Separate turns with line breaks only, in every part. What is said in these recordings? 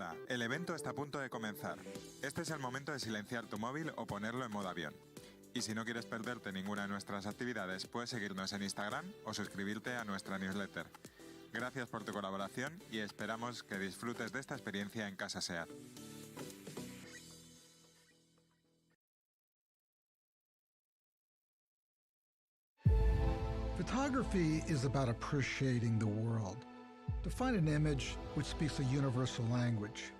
Hola, el evento está a punto de comenzar. Este es el momento de silenciar tu móvil o ponerlo en modo avión. Y si no quieres perderte ninguna de nuestras actividades, puedes seguirnos en Instagram o suscribirte a nuestra newsletter. Gracias por tu colaboración y esperamos que disfrutes de esta experiencia en CASA SEAT.
Photography is about appreciating the world. To find an image which speaks a universal language.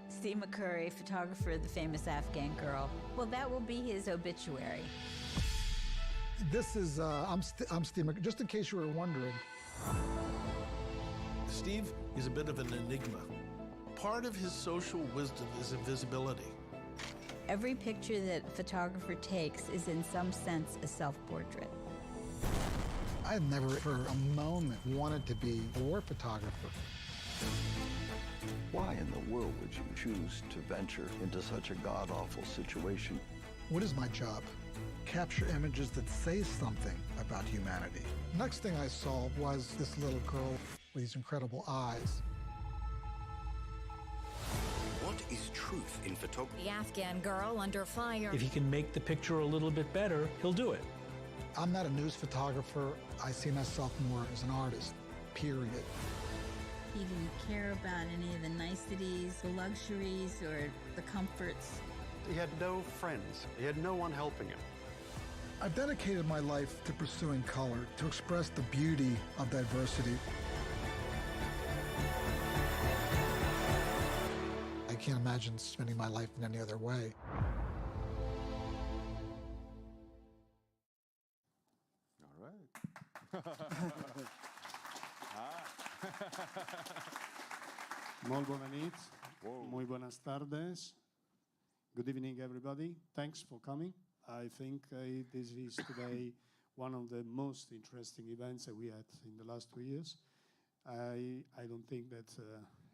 Steve McCurry, photographer of the famous Afghan girl. Well, that will be his obituary.
This is, I'm Steve McCurry, just in case you were wondering.
Steve is a bit of an enigma. Part of his social wisdom is invisibility.
Every picture that a photographer takes is in some sense a self-portrait.
I never for a moment wanted to be a war photographer.
Why in the world would you choose to venture into such a god-awful situation?
What is my job? Capture images that say something about humanity. Next thing I saw was this little girl with these incredible eyes.
What is truth in photography?
The Afghan girl under fire.
If he can make the picture a little bit better, he'll do it.
I'm not a news photographer. I see myself more as an artist, period.
He didn't care about any of the niceties, the luxuries, or the comforts.
He had no friends. He had no one helping him.
I've dedicated my life to pursuing color, to express the beauty of diversity. I can't imagine spending my life in any other way.
Molt bona nit. Muy buenas tardes. Good evening, everybody. Thanks for coming. I think this is today one of the most interesting events that we had in the last 2 years. I don't think that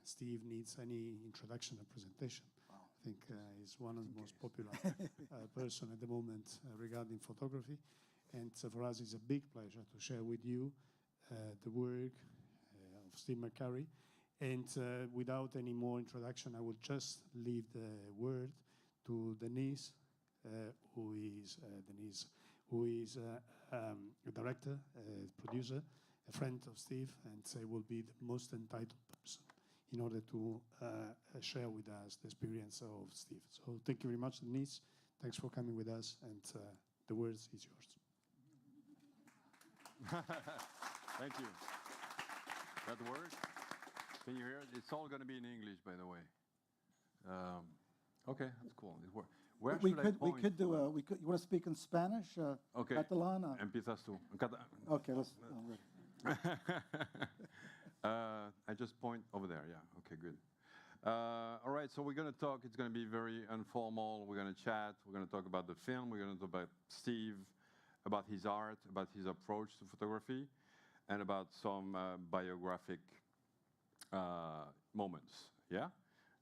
Steve needs any introduction or presentation. Wow. I think he's one of the most popular person at the moment regarding photography. And for us, it's a big pleasure to share with you the work of Steve McCurry. And without any more introduction, I will just leave the word to Denis, who is a director, a producer, a friend of Steve, and will be the most entitled person in order to share with us the experience of Steve. So thank you very much, Denis. Thanks for coming with us, and the word is yours.
Thank you. That works? Can you hear it? It's all going to be in English, by the way. Okay, that's cool. It works. Where should I point?
You want to speak in Spanish?
Okay.
Catalan?
Empiezas tú.
Okay, let's.
I just point over there. Yeah. Okay. Good. All right. So we're going to talk. It's going to be very informal. We're going to chat. We're going to talk about the film. We're going to talk about Steve, about his art, about his approach to photography, and about some biographic moments. Yeah?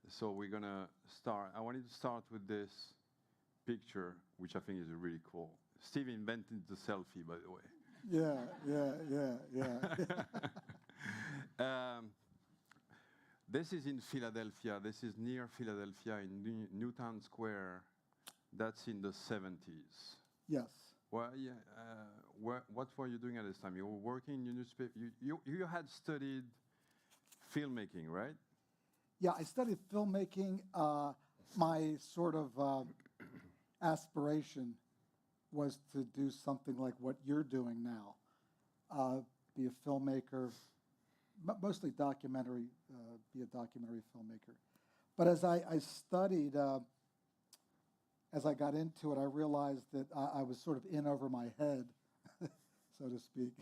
So we're going to start. I wanted to start with this picture, which I think is really cool. Steve invented the selfie, by the way.
Yeah.
This is in Philadelphia. This is near Philadelphia in Newtown Square. That's in the 70s.
Yes.
Well, yeah. What were you doing at this time? You were working in your newspaper. You had studied filmmaking, right?
Yeah, I studied filmmaking. My sort of aspiration was to do something like what you're doing now, be a filmmaker, mostly documentary, be a documentary filmmaker. But as I studied, as I got into it, I realized that I was sort of in over my head, so to speak.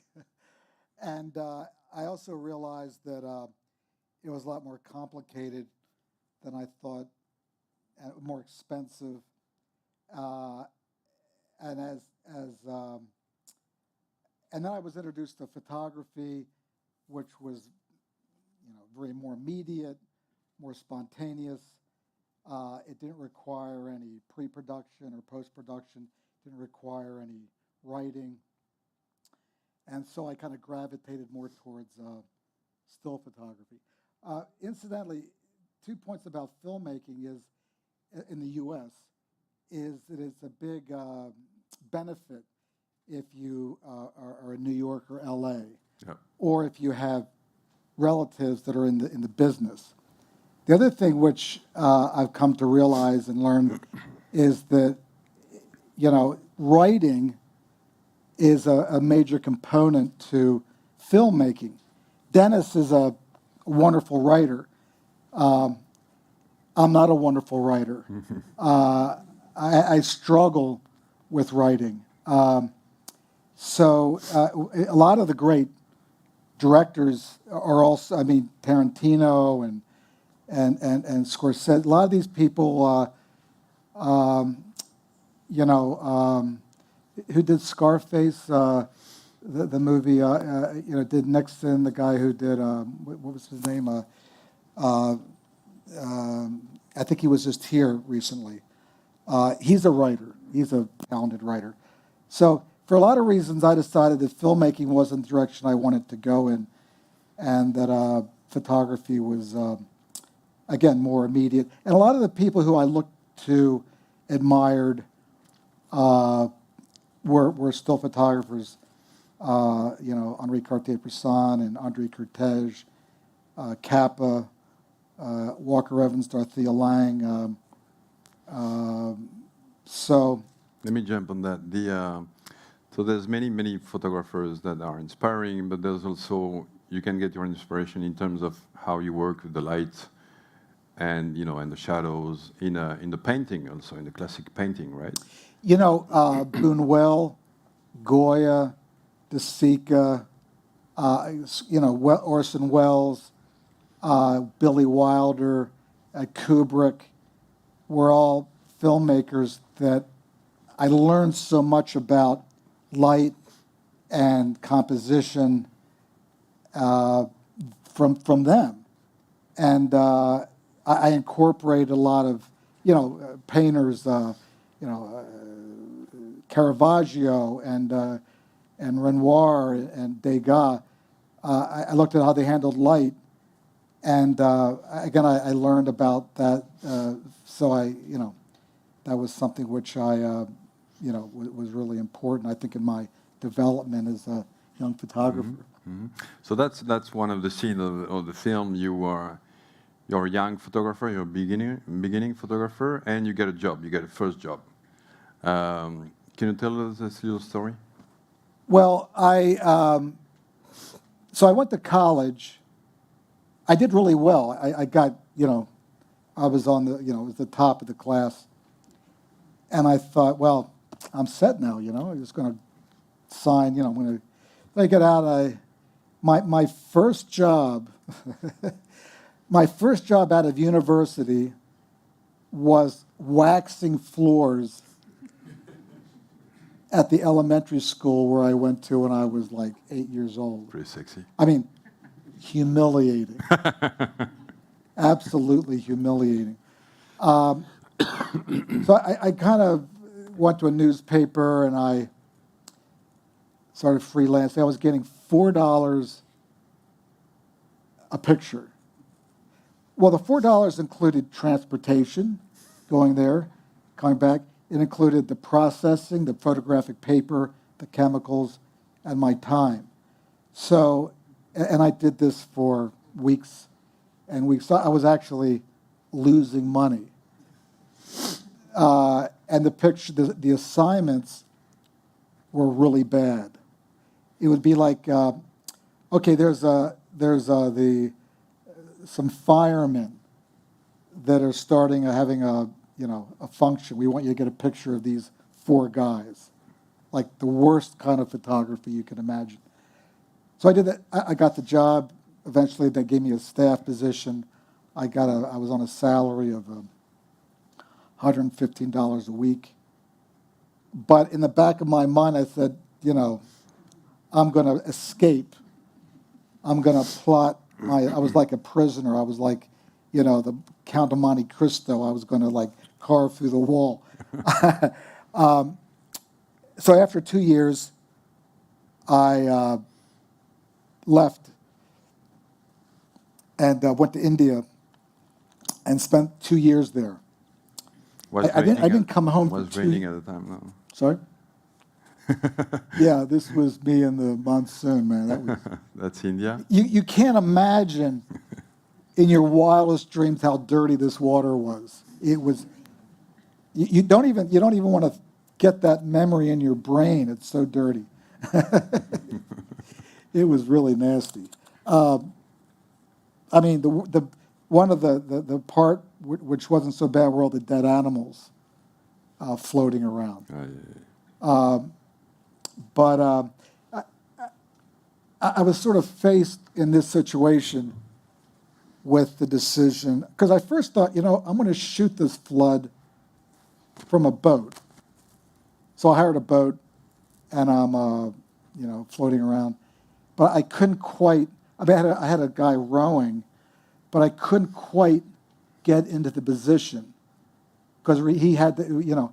And I also realized that it was a lot more complicated than I thought, and more expensive. And then I was introduced to photography, which was, very more immediate, more spontaneous. It didn't require any pre-production or post-production. Didn't require any writing. And so I kind of gravitated more towards still photography. Incidentally, 2 points about filmmaking is, in the U.S., is that it's a big benefit if you are in New York or L.A., or if you have relatives that are in the business. The other thing which I've come to realize and learn is that, writing is a major component to filmmaking. Dennis is a wonderful writer. I'm not a wonderful writer. I struggle with writing. So a lot of the great directors are also, Tarantino and Scorsese. A lot of these people, who did Scarface, the movie, did Nixon, the guy who did, what was his name? I think he was just here recently. He's a writer. He's a talented writer. So for a lot of reasons, I decided that filmmaking wasn't the direction I wanted to go in, and that photography was, again, more immediate. And a lot of the people who I looked to, admired, were still photographers. Henri Cartier-Bresson and Andre Cortege, Kappa, Walker Evans, Dorothea Lange. So
let me jump on that. So there's many photographers that are inspiring, but there's also, you can get your inspiration in terms of how you work with the light and and the shadows in the painting, also in the classic painting, right?
Buñuel, Goya, De Sica, Orson Welles, Billy Wilder, Kubrick, were all filmmakers that I learned so much about light and composition from them. And I incorporated a lot of, painters, Caravaggio and Renoir and Degas. I looked at how they handled light, and again, I learned about that. So that was something which I, was really important, I think, in my development as a young photographer.
Mm-hmm. So that's one of the scenes of the film. You're a young photographer, you're a beginning photographer, and you get a job. You get a first job. Can you tell us this little story?
Well, so I went to college. I did really well. I got, I was on the, was the top of the class. And I thought, well, I'm set now, I'm just going to sign, I'm going to, when I get out, my first job, my first job out of university was waxing floors at the elementary school where I went to when I was like 8 years old.
Pretty sexy.
Humiliating. Absolutely humiliating. So I kind of went to a newspaper and I started freelancing. I was getting $4 a picture. Well, the $4 included transportation, going there, coming back. It included the processing, the photographic paper, the chemicals, and my time. So, and I did this for weeks and weeks. So I was actually losing money. And the picture, the assignments were really bad. It would be like, okay, there's some firemen that are having a function. We want you to get a picture of these 4 guys, like the worst kind of photography you can imagine. So I did that. I got the job. Eventually, they gave me a staff position. I was on a salary of $115 a week. But in the back of my mind, I said, I'm going to escape. I'm going to plot I was like a prisoner. I was like, the Count of Monte Cristo. I was going to carve through the wall. So after 2 years, I left and went to India and spent 2 years there. I didn't come home for 2 years.
Was raining at the time, no?
Sorry? Yeah, this was me in the monsoon, man. That was,
That's India?
you can't imagine in your wildest dreams how dirty this water was. It was, you don't even want to get that memory in your brain. It's so dirty. It was really nasty. I mean, the one of the part which wasn't so bad were all the dead animals floating around. But I was sort of faced in this situation with the decision, because I first thought, I'm going to shoot this flood from a boat. So I hired a boat, and I'm, floating around. But I couldn't quite, I had a guy rowing, but I couldn't quite get into the position because he had to,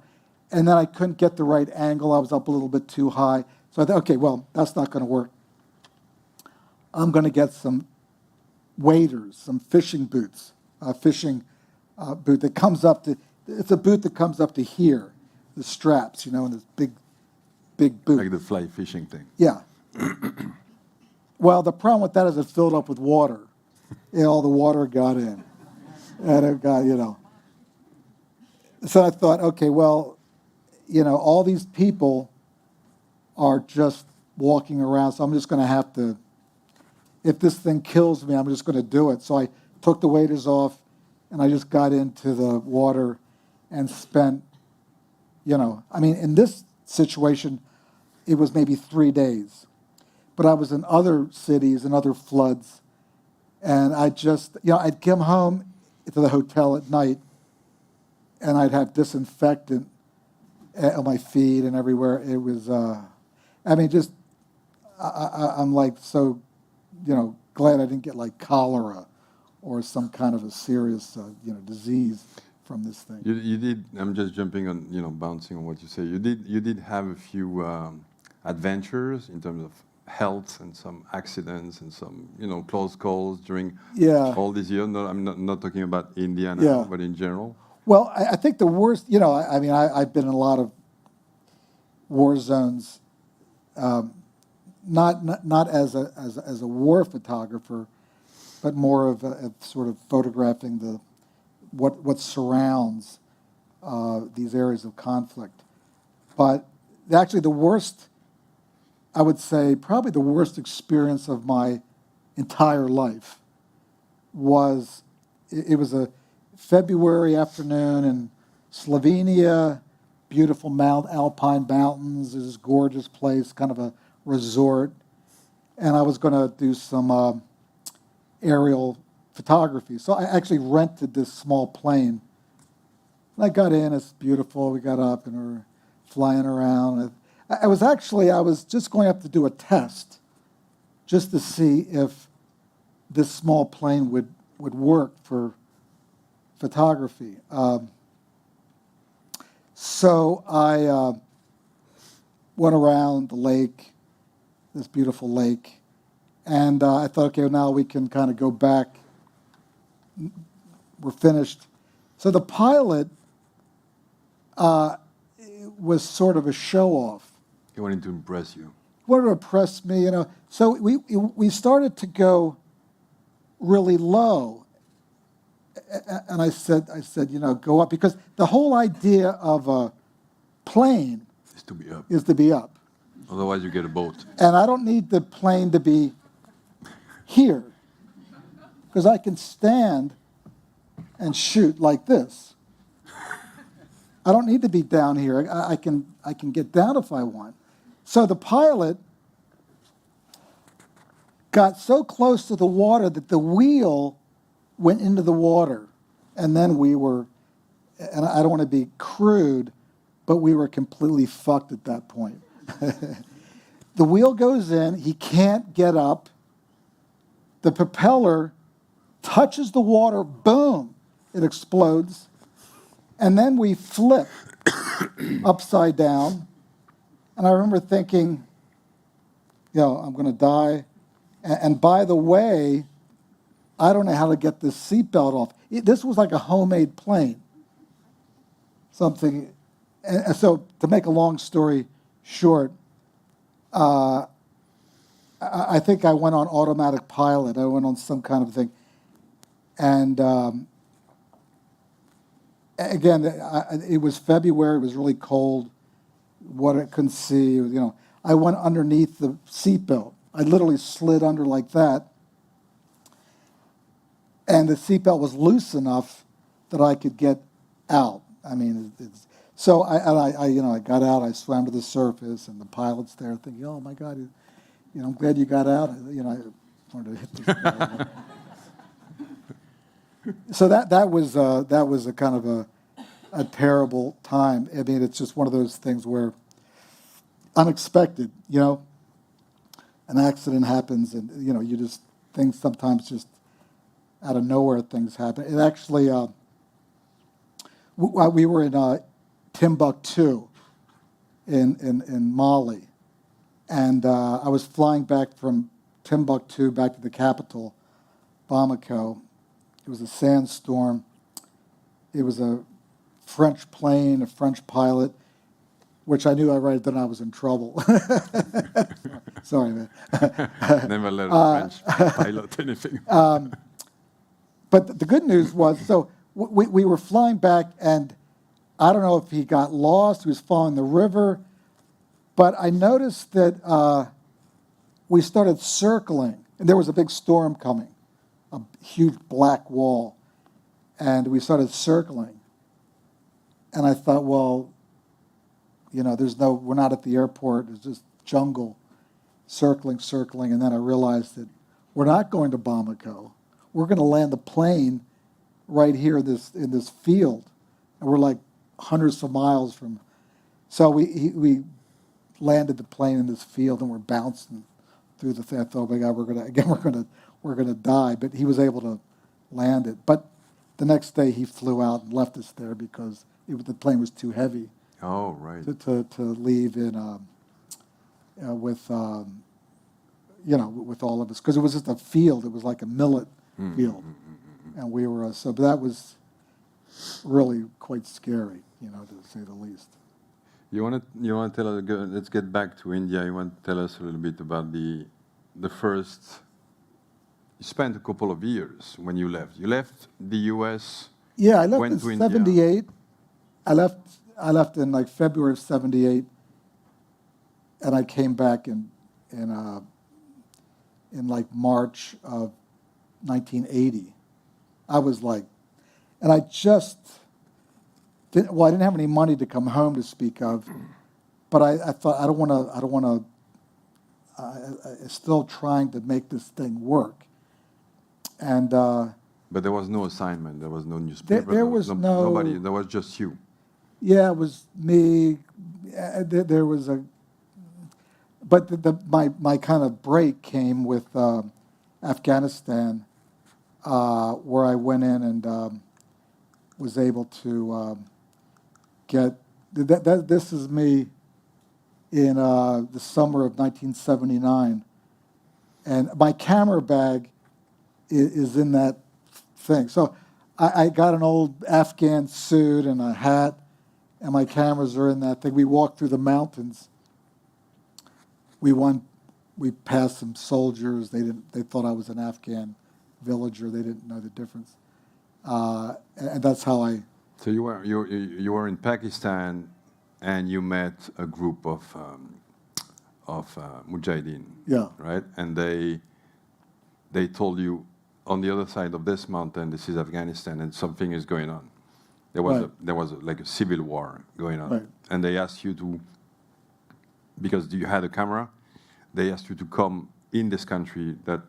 and then I couldn't get the right angle. I was up a little bit too high. So I thought, okay, well, that's not going to work. I'm going to get some waders, some fishing boots, boot that comes up to, it's a boot that comes up to here, the straps, and this big boot.
Like the fly fishing thing.
Yeah. Well, the problem with that is it filled up with water. All the water got in. And it got, So I thought, okay, well, all these people are just walking around, so I'm just going to have to, if this thing kills me, I'm just going to do it. So I took the waders off, and I just got into the water and spent, in this situation, it was maybe 3 days. But I was in other cities and other floods, and I just, I'd come home to the hotel at night, and I'd have disinfectant on my feet and everywhere. It was, I'm like so, glad I didn't get like cholera or some kind of a serious, disease from this thing.
You did. I'm just jumping on, bouncing on what you say. You did have a few adventures in terms of health and some accidents and some, close calls during all these years. No, I'm not talking about India now, but in general.
Well, I think the worst, I've been in a lot of war zones, not as a war photographer, but more of sort of photographing what surrounds these areas of conflict. But actually, the worst, I would say, probably the worst experience of my entire life was, it was a February afternoon in Slovenia, beautiful alpine mountains, this gorgeous place, kind of a resort, and I was going to do some aerial photography. So I actually rented this small plane. And I got in, it's beautiful, we got up and we're flying around. I was just going up to do a test, just to see if this small plane would work for photography. So I went around the lake, this beautiful lake, and I thought, okay, now we can kind of go back. We're finished. So the pilot was sort of a show-off.
He wanted to impress you.
Wanted to impress me, So we started to go really low, and I said, go up, because the whole idea of a plane is to be up.
Otherwise, you get a boat.
And I don't need the plane to be here, because I can stand and shoot like this. I don't need to be down here. I can get down if I want. So the pilot got so close to the water that the wheel went into the water. And then we were, and I don't want to be crude, but we were completely fucked at that point. The wheel goes in, he can't get up. The propeller touches the water, boom, it explodes. And then we flip upside down. And I remember thinking, I'm going to die. And by the way, I don't know how to get this seatbelt off. This was like a homemade plane. Something, and so to make a long story short, I think I went on automatic pilot. I went on some kind of thing. And again, it was February. It was really cold. What I couldn't see, I went underneath the seatbelt. I literally slid under like that. And the seatbelt was loose enough that I could get out. I mean, so I got out. I swam to the surface, and the pilot's there, thinking, "Oh my God, I'm glad you got out." I wanted to hit this guy. So that was a kind of a terrible time. I mean, it's just one of those things where unexpected. An accident happens, and you just things sometimes just out of nowhere things happen. It actually. We were in Timbuktu in Mali, and I was flying back from Timbuktu back to the capital, Bamako. It was a sandstorm. It was a French plane, a French pilot, which I knew right then I was in trouble. Sorry, man.
Never let a French pilot anything.
But the good news was, so we were flying back, and I don't know if he got lost. He was following the river. But I noticed that we started circling, and there was a big storm coming, a huge black wall, and we started circling. And I thought, well, we're not at the airport. It's just jungle, circling. And then I realized that we're not going to Bamako. We're going to land the plane right here in this field, and we're like hundreds of miles from. So we landed the plane in this field, and we're bouncing through the thing. I thought, oh my God, we're gonna die. But he was able to land it. But the next day he flew out and left us there because the plane was too heavy.
Oh, right.
To leave in with all of us, because it was just a field. It was like a millet field. And we were, but that was really quite scary, to say the least.
You want to tell us, let's get back to India. You want to tell us a little bit about the first, you spent a couple of years when you left. You left the U.S.
Yeah, I left in 78. I left in like February of 78, and I came back in like March of 1980. I was like, and I just didn't. Well, I didn't have any money to come home to speak of, but I thought I don't want to. Still trying to make this thing work, and.
But there was no assignment. There was no newspaper.
There was
nobody. There was just you.
Yeah, it was me. There was but my kind of break came with Afghanistan, where I went in and was able to get. This is me in the summer of 1979, and my camera bag is in that thing. So I got an old Afghan suit and a hat, and my cameras are in that thing. We walked through the mountains. We passed some soldiers. They thought I was an Afghan villager. They didn't know the difference, and that's how I.
So you were in Pakistan, and you met a group of mujahideen.
Yeah.
Right, and they told you, on the other side of this mountain, this is Afghanistan, and something is going on. There was like a civil war going on,
right.
And they asked you to, because you had a camera, they asked you to come in this country that,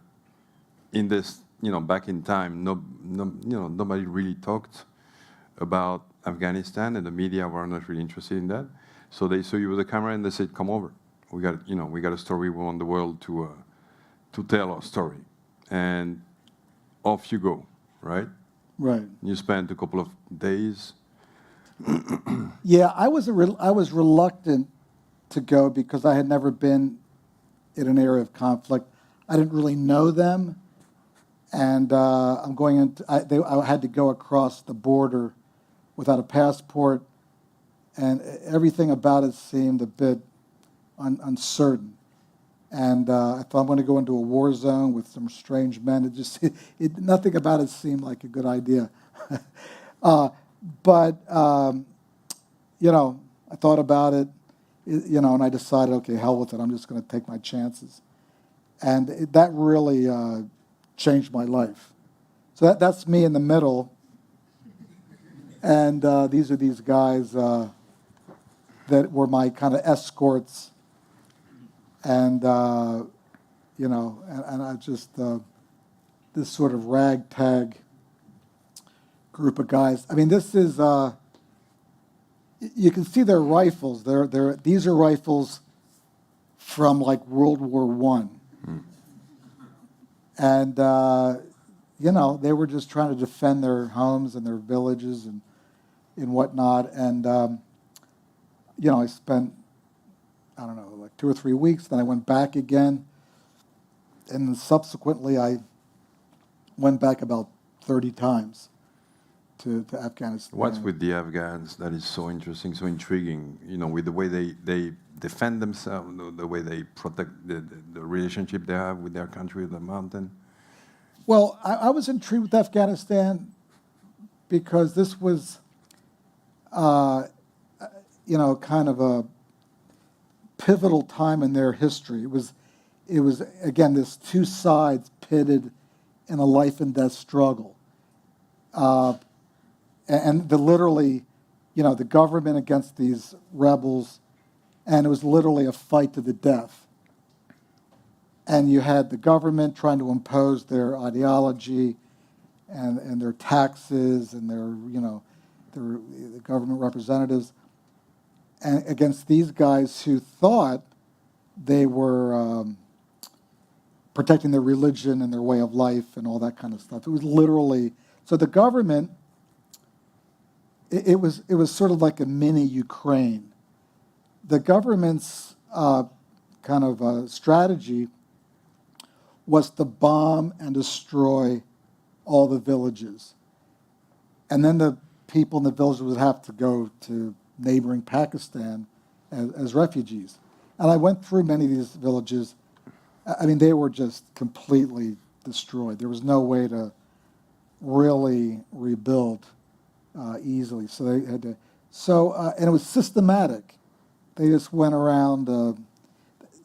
in this, back in time, nobody really talked about Afghanistan, and the media were not really interested in that. So they saw you with a camera and they said, "Come over. We got a story. We want the world to tell our story," and off you go, right?
Right.
You spent a couple of days.
Yeah, I was reluctant to go because I had never been in an area of conflict. I didn't really know them, and I'm going into. I had to go across the border without a passport, and everything about it seemed a bit uncertain. And I thought I'm going to go into a war zone with some strange men. Nothing about it seemed like a good idea. But I thought about it, and I decided, okay, hell with it. I'm just going to take my chances. And that really changed my life. So that's me in the middle. And these are these guys that were my kind of escorts. And, and I just, this sort of ragtag group of guys. I mean, this is, you can see their rifles. These are rifles from like World War I. And, they were just trying to defend their homes and their villages and whatnot. And, I spent, I don't know, like 2 or 3 weeks. Then I went back again. And then subsequently, I went back about 30 times to Afghanistan.
What's with the Afghans that is so interesting, so intriguing, with the way they defend themselves, the way they protect the relationship they have with their country, the mountain?
Well, I was intrigued with Afghanistan because this was, kind of a pivotal time in their history. It was again, this two sides pitted in a life and death struggle. And literally, the government against these rebels, and it was literally a fight to the death. And you had the government trying to impose their ideology and their taxes and their government representatives, and against these guys who thought they were protecting their religion and their way of life and all that kind of stuff. It was literally, so the government, it was sort of like a mini Ukraine. The government's kind of strategy was to bomb and destroy all the villages. And then the people in the villages would have to go to neighboring Pakistan as refugees. And I went through many of these villages. I mean, they were just completely destroyed. There was no way to really rebuild easily. So they had to, and it was systematic. They just went around,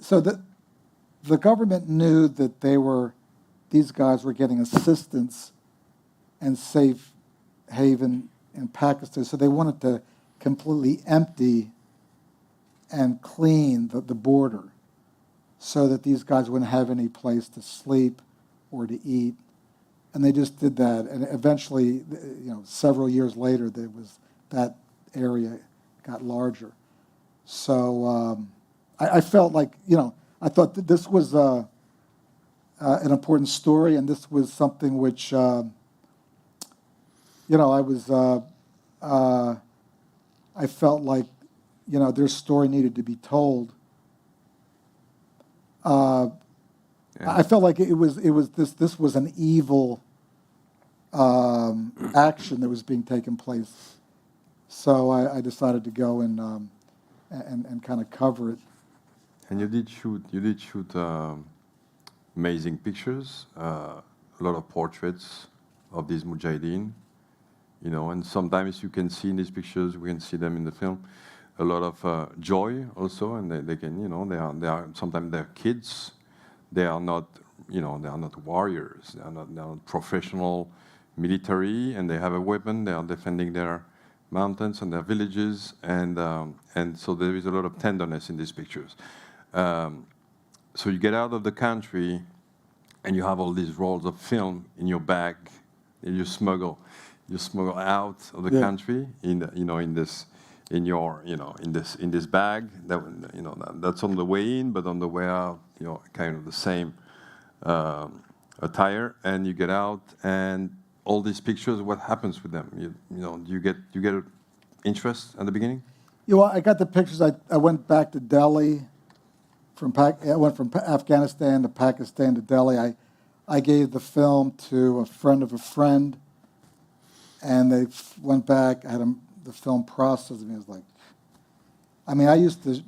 so that the government knew that these guys were getting assistance and safe haven in Pakistan, so they wanted to completely empty and clean the border so that these guys wouldn't have any place to sleep or to eat. And they just did that. And eventually, several years later, that area got larger. So I felt like, I thought that this was an important story, and this was something which, I felt like, their story needed to be told. I felt like this was an evil action that was being taken place. So I decided to go and kind of cover it.
And you did shoot amazing pictures, a lot of portraits of these mujahideen, and sometimes you can see in these pictures, we can see them in the film, a lot of joy also, and they can, they are sometimes they're kids, they are not, they are not warriors, they are not professional military, and they have a weapon, they are defending their mountains and their villages, and so there is a lot of tenderness in these pictures. So you get out of the country, and you have all these rolls of film in your bag, and you smuggle out of the country in this bag. That's on the way in, but on the way out, kind of the same attire, and you get out, and all these pictures, what happens with them? Do you get interest at the beginning?
I got the pictures. I went back to Delhi. I went from Afghanistan to Pakistan to Delhi. I gave the film to a friend of a friend, and they went back. I had the film processed, and it was like, I mean, I used to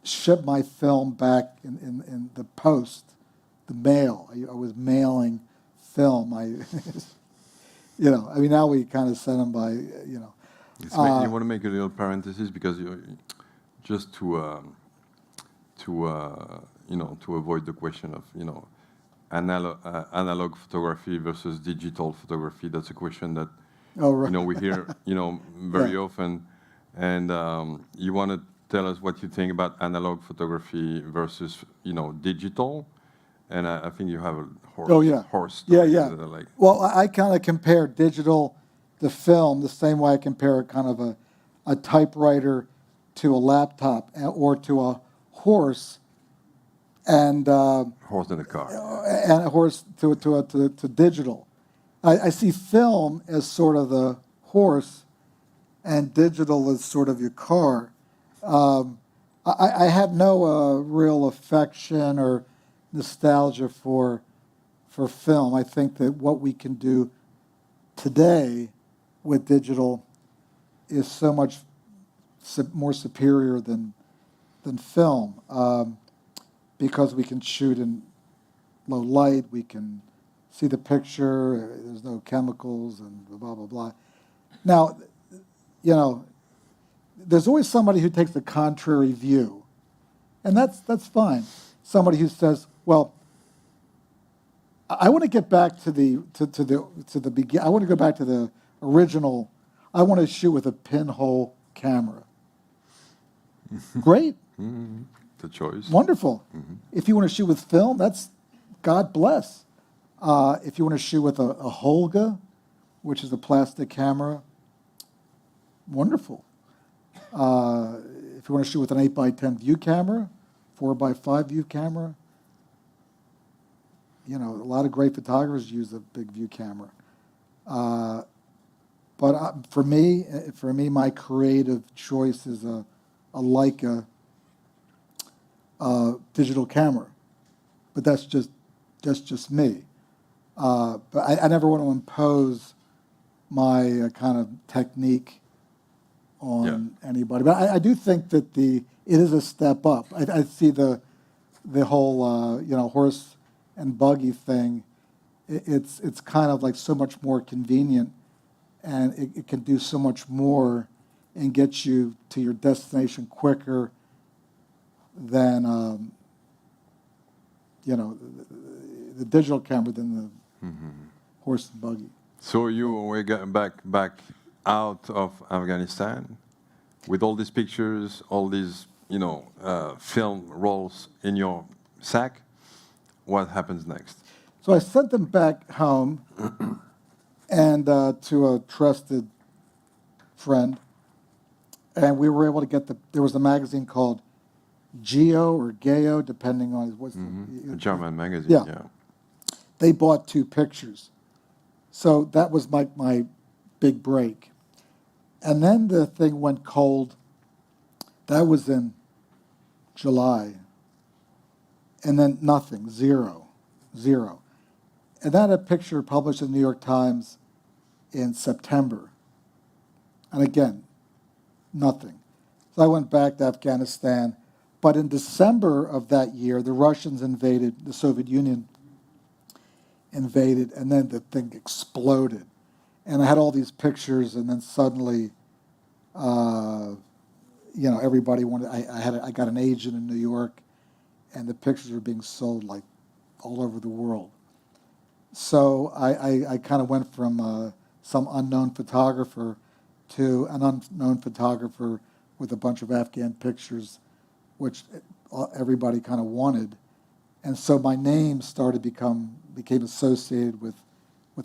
ship my film back in the post, the mail. I was mailing film. You know, I mean, now we kind of send them by, you know.
You want to make a little parenthesis because just to you know, to avoid the question of, you know, analog photography versus digital photography. That's a question that you know, we hear, you know, very often. And you want to tell us what you think about analog photography versus, you know, digital. And I think you have a horse story. Like,
well, I kind of compare digital to film the same way I compare kind of a typewriter to a laptop or to a horse and
horse in a car
and a horse to digital. I see film as sort of the horse and digital as sort of your car. I have no real affection or nostalgia for film. I think that what we can do today with digital is so much more superior than film, because we can shoot in low light, we can see the picture, there's no chemicals and blah, blah, blah. Now, you know, there's always somebody who takes the contrary view, and that's fine. Somebody who says, well, I want to get back to the begin. I want to go back to the original. I want to shoot with a pinhole camera. Great.
Mm-hmm. The choice.
Wonderful.
Mm-hmm.
If you want to shoot with film, that's God bless. If you want to shoot with a Holga, which is a plastic camera, wonderful. If you want to shoot with an 8x10 view camera, 4x5 view camera, you know, a lot of great photographers use a big view camera. But for me, my creative choice is a Leica digital camera. But that's just me. But I never want to impose my kind of technique on anybody. But I do think that it is a step up. I see the whole you know, horse and buggy thing. It's kind of like so much more convenient, and it can do so much more and get you to your destination quicker than you know, the digital camera than the horse and buggy.
So you were getting back out of Afghanistan with all these pictures, all these, you know, film rolls in your sack. What happens next?
So I sent them back home and to a trusted friend, and we were able to get there was a magazine called Geo or Geo, depending on what's
a German magazine.
Yeah. They bought 2 pictures. So that was my big break. And then the thing went cold. That was in July. And then nothing, zero. And then a picture published in the New York Times in September. And again, nothing. So I went back to Afghanistan. But in December of that year, the Russians invaded, the Soviet Union invaded, and then the thing exploded. And I had all these pictures, and then suddenly, you know, everybody wanted. I got an agent in New York, and the pictures were being sold like all over the world. So I kind of went from some unknown photographer to an unknown photographer with a bunch of Afghan pictures, which everybody kind of wanted. And so my name became associated with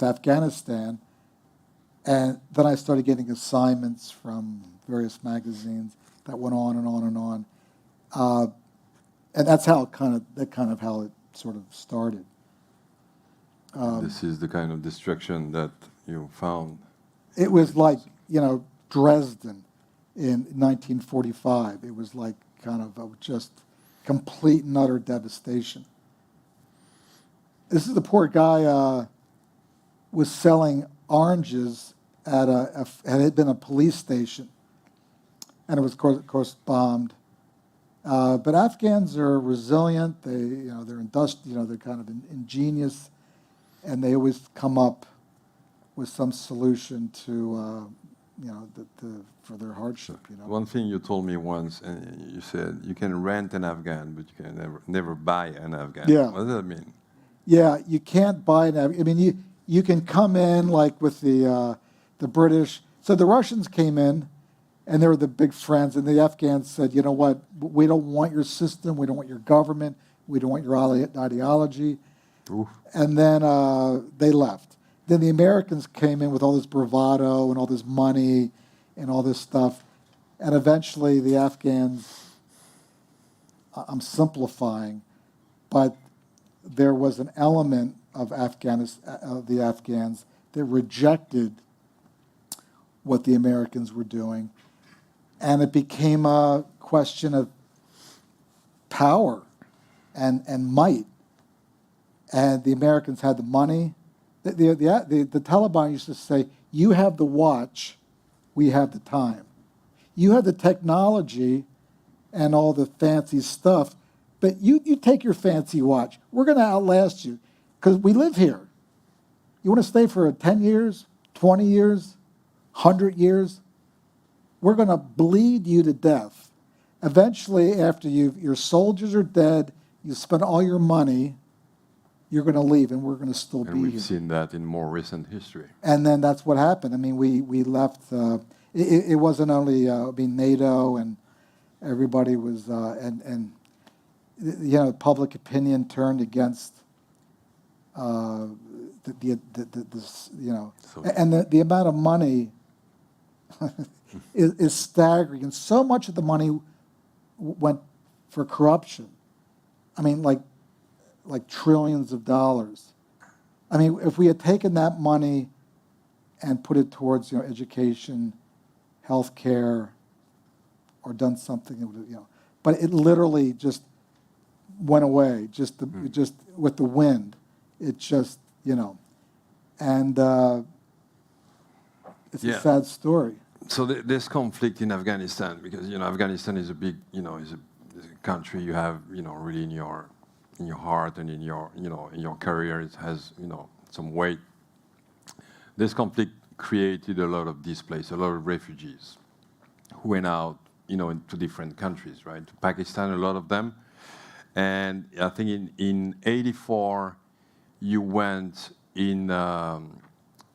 Afghanistan. And then I started getting assignments from various magazines that went on and on and on. And that's how how it sort of started.
This is the kind of destruction that you found.
It was like, you know, Dresden in 1945. It was like kind of just complete and utter devastation. this is the poor guy was selling oranges at and it had been a police station, and it was of course bombed. But Afghans are resilient. They're industrious. They're kind of ingenious, and they always come up with some solution to for their hardship.
One thing you told me once, and you said you can rent an Afghan, but you can never buy an Afghan.
Yeah.
What does that mean?
Yeah, you can't buy an Afghan. I mean, you can come in like with the British. So the Russians came in, and they were the big friends, and the Afghans said, you know what, we don't want your system, we don't want your government, we don't want your ideology.
Oof.
And then they left. Then the Americans came in with all this bravado and all this money and all this stuff, and eventually the Afghans, I'm simplifying, but there was an element of the Afghans that rejected what the Americans were doing, and it became a question of power and might. And the Americans had the money. The Taliban used to say, you have the watch, we have the time. You have the technology and all the fancy stuff, but you take your fancy watch. We're going to outlast you because we live here. You want to stay for 10 years, 20 years, 100 years? We're going to bleed you to death. Eventually, after your soldiers are dead, you spend all your money, you're going to leave, and we're going to still be here.
And we've seen that in more recent history.
And then that's what happened. I mean, we left. It wasn't only NATO, and everybody was, and public opinion turned against and the amount of money is staggering, and so much of the money went for corruption. I mean, like trillions of dollars. I mean, if we had taken that money and put it towards education, healthcare, or done something, but it literally just went away, just with the wind. It just, and it's a sad story.
So this conflict in Afghanistan, because Afghanistan is a big, is a country you have, really in your heart and in your career. It has, some weight. This conflict created a lot of displaced, a lot of refugees who went out, into different countries, right? To Pakistan, a lot of them. And I think in '84, you went in a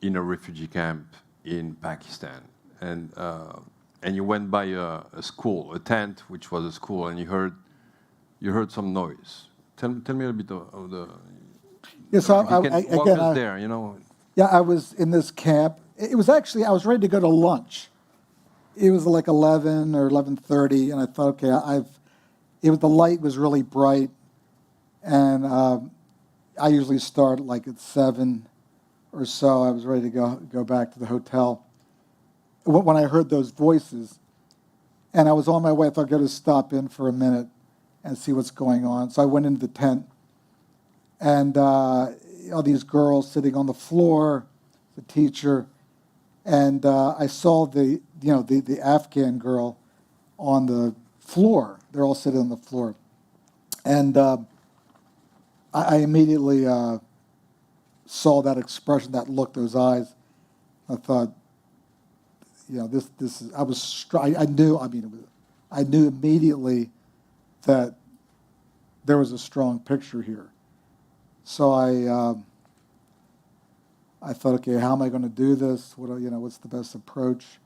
refugee camp in Pakistan, and you went by a school, a tent, which was a school, and you heard some noise. Tell me a bit of the.
Yeah, so
walk us there,
Yeah, I was in this camp. It was actually, I was ready to go to lunch. It was like 11 or 11:30, and I thought, okay, the light was really bright, and I usually start like at 7 or so. I was ready to go back to the hotel when I heard those voices, and I was on my way. I thought I'd go to stop in for a minute and see what's going on. So I went into the tent, and all these girls sitting on the floor, the teacher, and I saw the Afghan girl on the floor. They're all sitting on the floor, and I immediately saw that expression, that look, those eyes. I thought, this is. I knew. I mean, I knew immediately that there was a strong picture here. So I thought, okay, how am I going to do this? What's the best approach?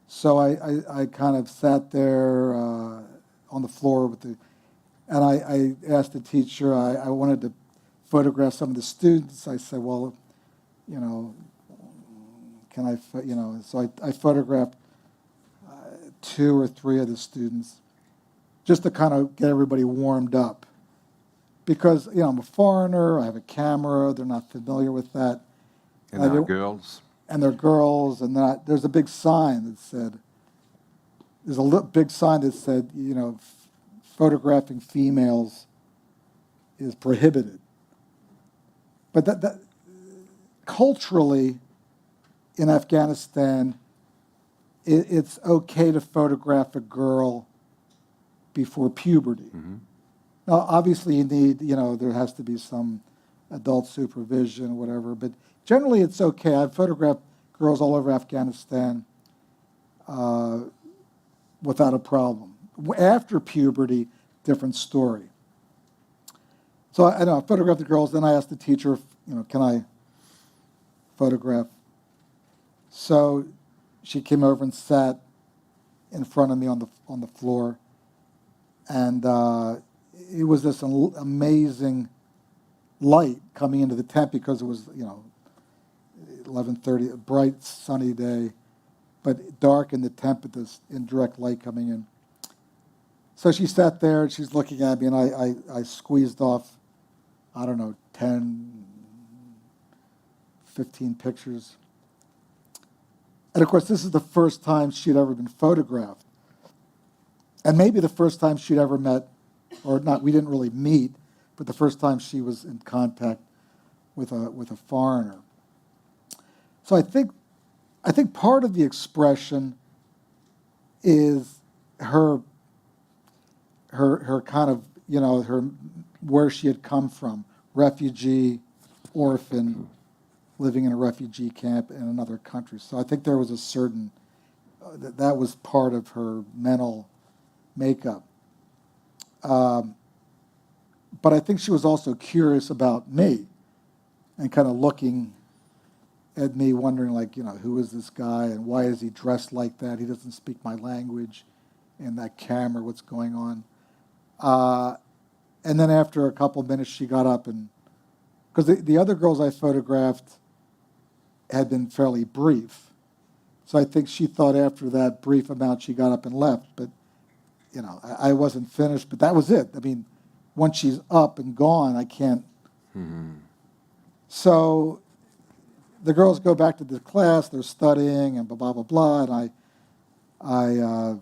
So I kind of sat there on the floor and I asked the teacher. I wanted to photograph some of the students. I said, well, can I? So I photographed 2 or 3 of the students, just to kind of get everybody warmed up. Because, I'm a foreigner, I have a camera, they're not familiar with that.
And they're girls.
And they're girls, and there's a big sign that said, photographing females is prohibited. but that culturally in Afghanistan, it's okay to photograph a girl before puberty. Now, obviously, you need, there has to be some adult supervision or whatever, but generally it's okay. I've photographed girls all over Afghanistan without a problem. After puberty, different story. So I photographed the girls, then I asked the teacher, can I photograph? So she came over and sat in front of me on the floor, and it was this amazing light coming into the tent because it was 11:30, a bright sunny day, but dark in the tent, but this indirect light coming in. So she sat there and she's looking at me, and I squeezed off, 10, 15 pictures. And of course, this is the first time she'd ever been photographed. And maybe the first time she'd ever met, or not, we didn't really meet, but the first time she was in contact with a foreigner. So I think part of the expression is her kind of, her where she had come from, refugee, orphan, living in a refugee camp in another country. So I think there was a certain, that was part of her mental makeup. But I think she was also curious about me and kind of looking at me, wondering, who is this guy and why is he dressed like that? He doesn't speak my language, and that camera, what's going on? And then after a couple of minutes, she got up, and because the other girls I photographed had been fairly brief. So I think she thought after that brief amount, she got up and left. But, I wasn't finished, but that was it. I mean, once she's up and gone, I can't. So the girls go back to the class, they're studying and blah, blah, blah, blah. And I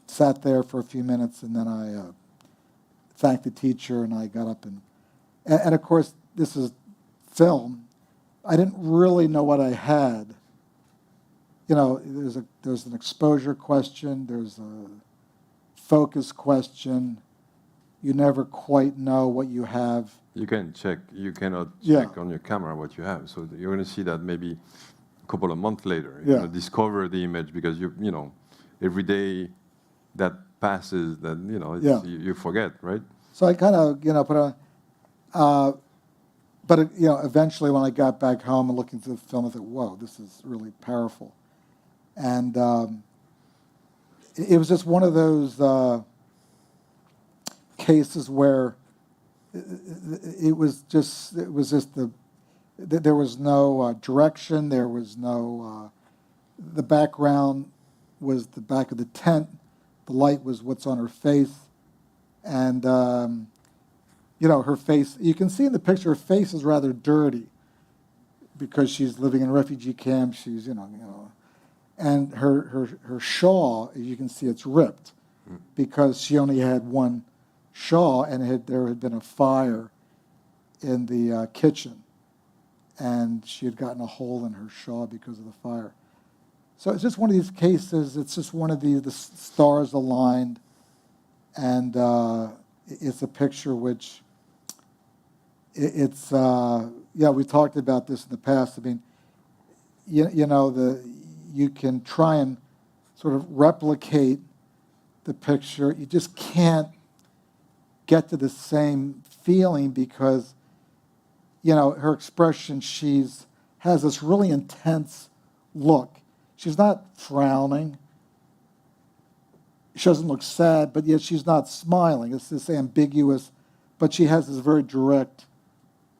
sat there for a few minutes, and then I thanked the teacher, and I got up. And of course, this is film. I didn't really know what I had. There's an exposure question, there's a focus question. You never quite know what you have.
You can check. You cannot check on your camera what you have. So you're going to see that maybe a couple of months later. You're going to discover the image because every day that passes, that you forget, right?
So I kind of put on. But eventually when I got back home and looking through the film, I thought, whoa, this is really powerful. And it was just one of those cases where it was just there was no direction, there was no, the background was the back of the tent, the light was what's on her face, and her face, you can see in the picture, her face is rather dirty because she's living in a refugee camp, she's, and her shawl, as you can see, it's ripped because she only had one shawl, and there had been a fire in the kitchen, and she had gotten a hole in her shawl because of the fire. So it's just one of these cases, it's just one of the stars aligned, and it's a picture which, we talked about this in the past. I mean, you can try and sort of replicate the picture. You just can't get to the same feeling because, her expression, has this really intense look. She's not frowning. She doesn't look sad, but yet she's not smiling. It's this ambiguous, but she has this very direct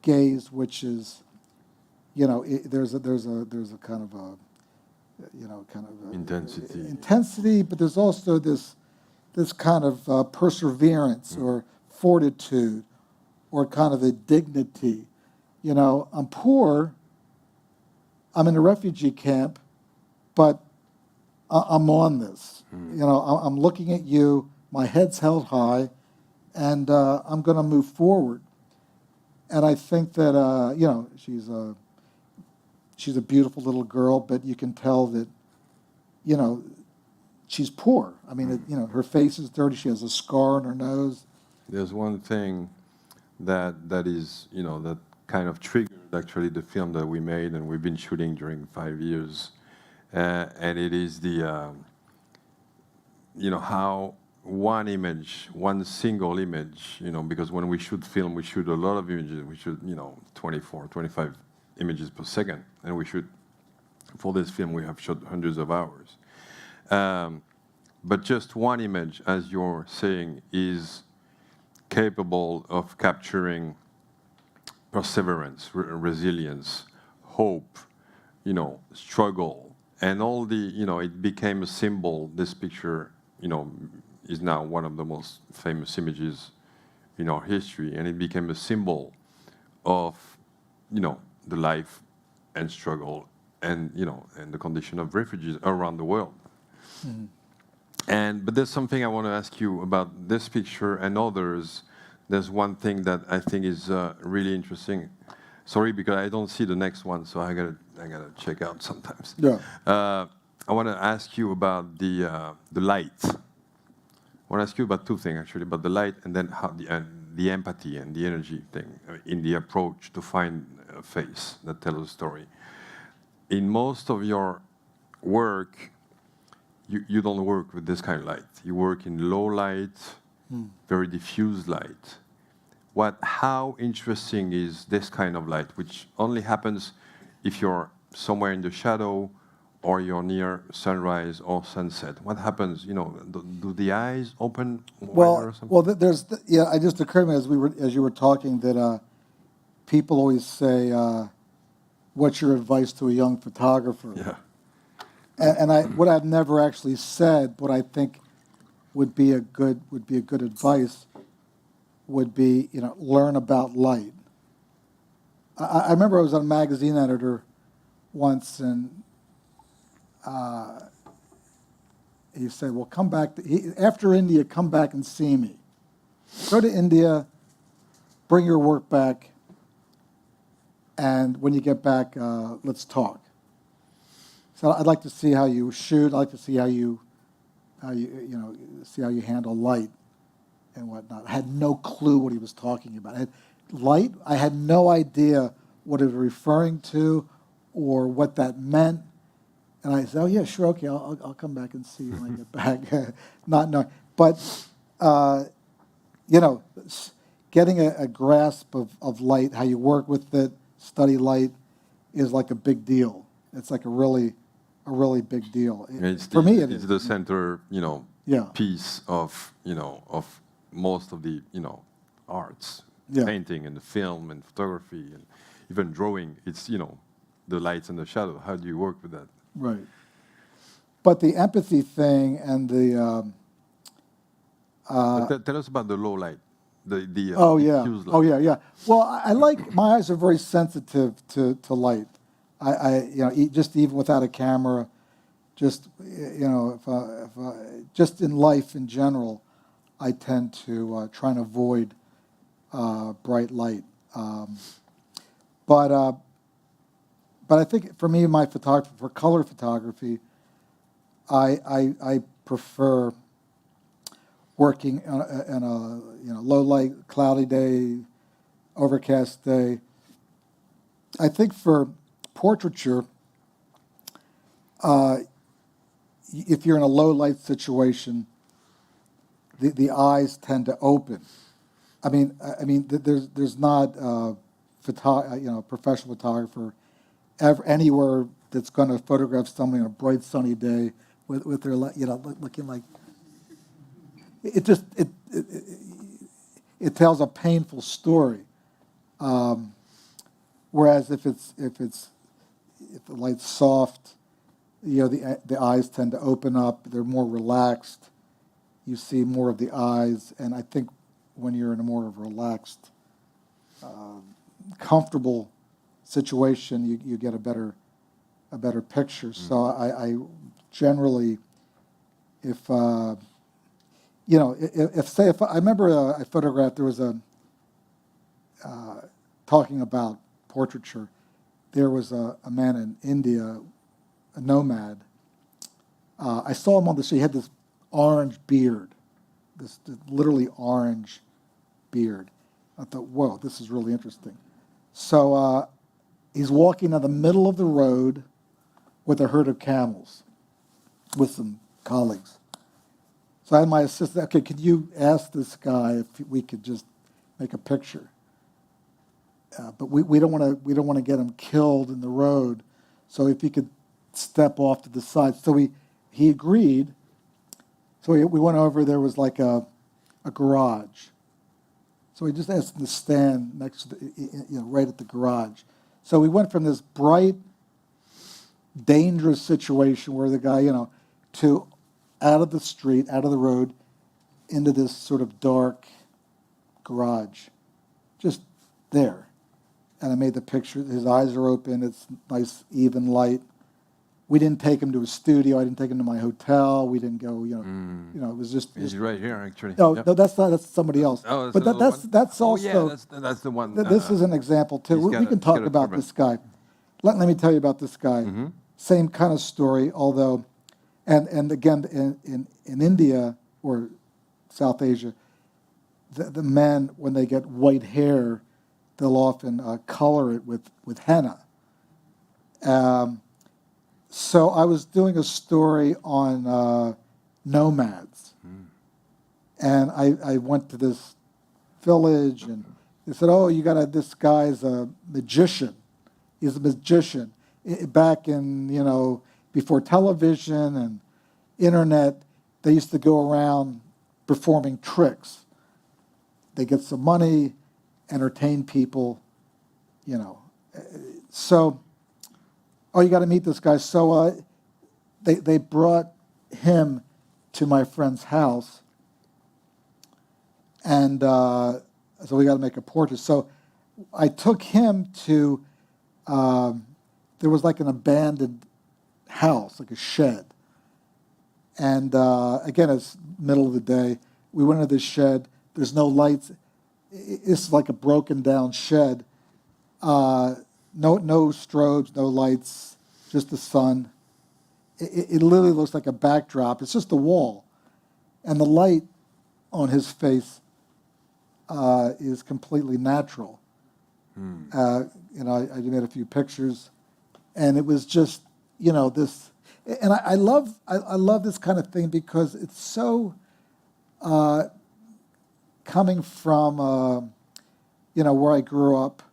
gaze, which is, there's a kind of a intensity, but there's also this kind of perseverance or fortitude or kind of a dignity. I'm poor, I'm in a refugee camp, but I'm on this. I'm looking at you, my head's held high, and I'm going to move forward. and I think that you know, she's a beautiful little girl, but you can tell that, you know, she's poor. I mean, you know, her face is dirty. She has a scar on her nose.
There's one thing that is, you know, that kind of triggered actually the film that we made and we've been shooting during 5 years, and it is the, you know, how one image, one single image, you know, because when we shoot film, we shoot a lot of images. We shoot, you know, 24, 25 images per second, and we shoot, for this film, we have shot hundreds of hours. But just one image, as you're saying, is capable of capturing perseverance, resilience, hope, you know, struggle, and all the, you know, it became a symbol. This picture, you know, is now one of the most famous images in our history, and it became a symbol of, you know, the life and struggle and, you know, and the condition of refugees around the world. But there's something I want to ask you about this picture and others. There's one thing that I think is really interesting. Sorry, because I don't see the next one, so I gotta check out sometimes.
Yeah.
I want to ask you about the light. I want to ask you about two things actually, about the light and then how the empathy and the energy thing in the approach to find a face that tells a story. In most of your work, you don't work with this kind of light. You work in low light, very diffuse light. How interesting is this kind of light, which only happens if you're somewhere in the shadow or you're near sunrise or sunset? What happens? You know, do the eyes open wider or something?
Well, it just occurred to me as you were talking that people always say, "What's your advice to a young photographer?"
Yeah.
And what I've never actually said, what I think would be a good advice, would be, you know, learn about light. I remember I was a magazine editor once, and he said, "Well, come back after India. Come back and see me. Go to India, bring your work back, and when you get back, let's talk." So I'd like to see how you shoot. I'd like to see how you handle light and whatnot. I had no clue what he was talking about. I had no idea what he was referring to or what that meant. And I said, "Oh yeah, sure, okay, I'll come back and see you when I get back." Not knowing, but you know, getting a grasp of light, how you work with it, study light, is like a big deal. It's like a really big deal. For me, it's
the center, you know,
yeah,
piece of, you know, of most of the, you know, arts,
yeah,
painting and the film and photography and even drawing. It's, you know, the lights and the shadow. How do you work with that?
Right. But the empathy thing and the
tell us about the low light. The
oh yeah,
diffuse light.
oh yeah. Well, I like, my eyes are very sensitive to light. I you know, just even without a camera, just, you know, if just in life in general, I tend to try and avoid bright light. But I think for me, my photography, for color photography, I prefer working in a low light, cloudy day, overcast day. I think for portraiture, if you're in a low light situation, the eyes tend to open. I mean, there's not professional photographer anywhere that's going to photograph somebody on a bright sunny day with their, you know, looking like it tells a painful story. Whereas if the light's soft, you know, the eyes tend to open up. They're more relaxed. You see more of the eyes, and I think when you're in a more relaxed, comfortable situation, you get a better picture. Mm-hmm. So I generally, if you know, if I remember I photographed, there was a talking about portraiture, there was a man in India, a nomad. I saw him on the street. He had this orange beard, this literally orange beard. I thought, whoa, this is really interesting. So he's walking down the middle of the road with a herd of camels with some colleagues. So I had my assistant, okay, could you ask this guy if we could just make a picture? But we don't want to get him killed in the road. So if he could step off to the side. So he agreed. So we went over, there was like a garage. So we just asked him to stand next to right at the garage. So we went from this bright, dangerous situation where the guy, to out of the street, out of the road, into this sort of dark garage, just there. And I made the picture. His eyes are open. It's nice, even light. We didn't take him to a studio. I didn't take him to my hotel. We didn't go, it was just.
He's right here, actually.
No,
Yep.
no, that's not. That's somebody else.
Oh,
but that's also.
Oh, yeah, that's the one.
This is an example too. We can talk about this guy. Let me tell you about this guy.
Mm-hmm.
Same kind of story, although, and again in India or South Asia, the men, when they get white hair, they'll often color it with henna. So I was doing a story on nomads, and I went to this village, and they said, "Oh, this guy's a magician. He's a magician." Back in before television and internet, they used to go around performing tricks. They get some money, entertain people, So, oh, you got to meet this guy. So they brought him to my friend's house, and so we got to make a portrait. So I took him to, there was like an abandoned house, like a shed. And again, it's middle of the day. We went into this shed. There's no lights. It's like a broken down shed. No strobes, no lights, just the sun. It literally looks like a backdrop. It's just a wall. And the light on his face is completely natural. I made a few pictures, and it was just, this. And I love this kind of thing because it's so coming from, where I grew up.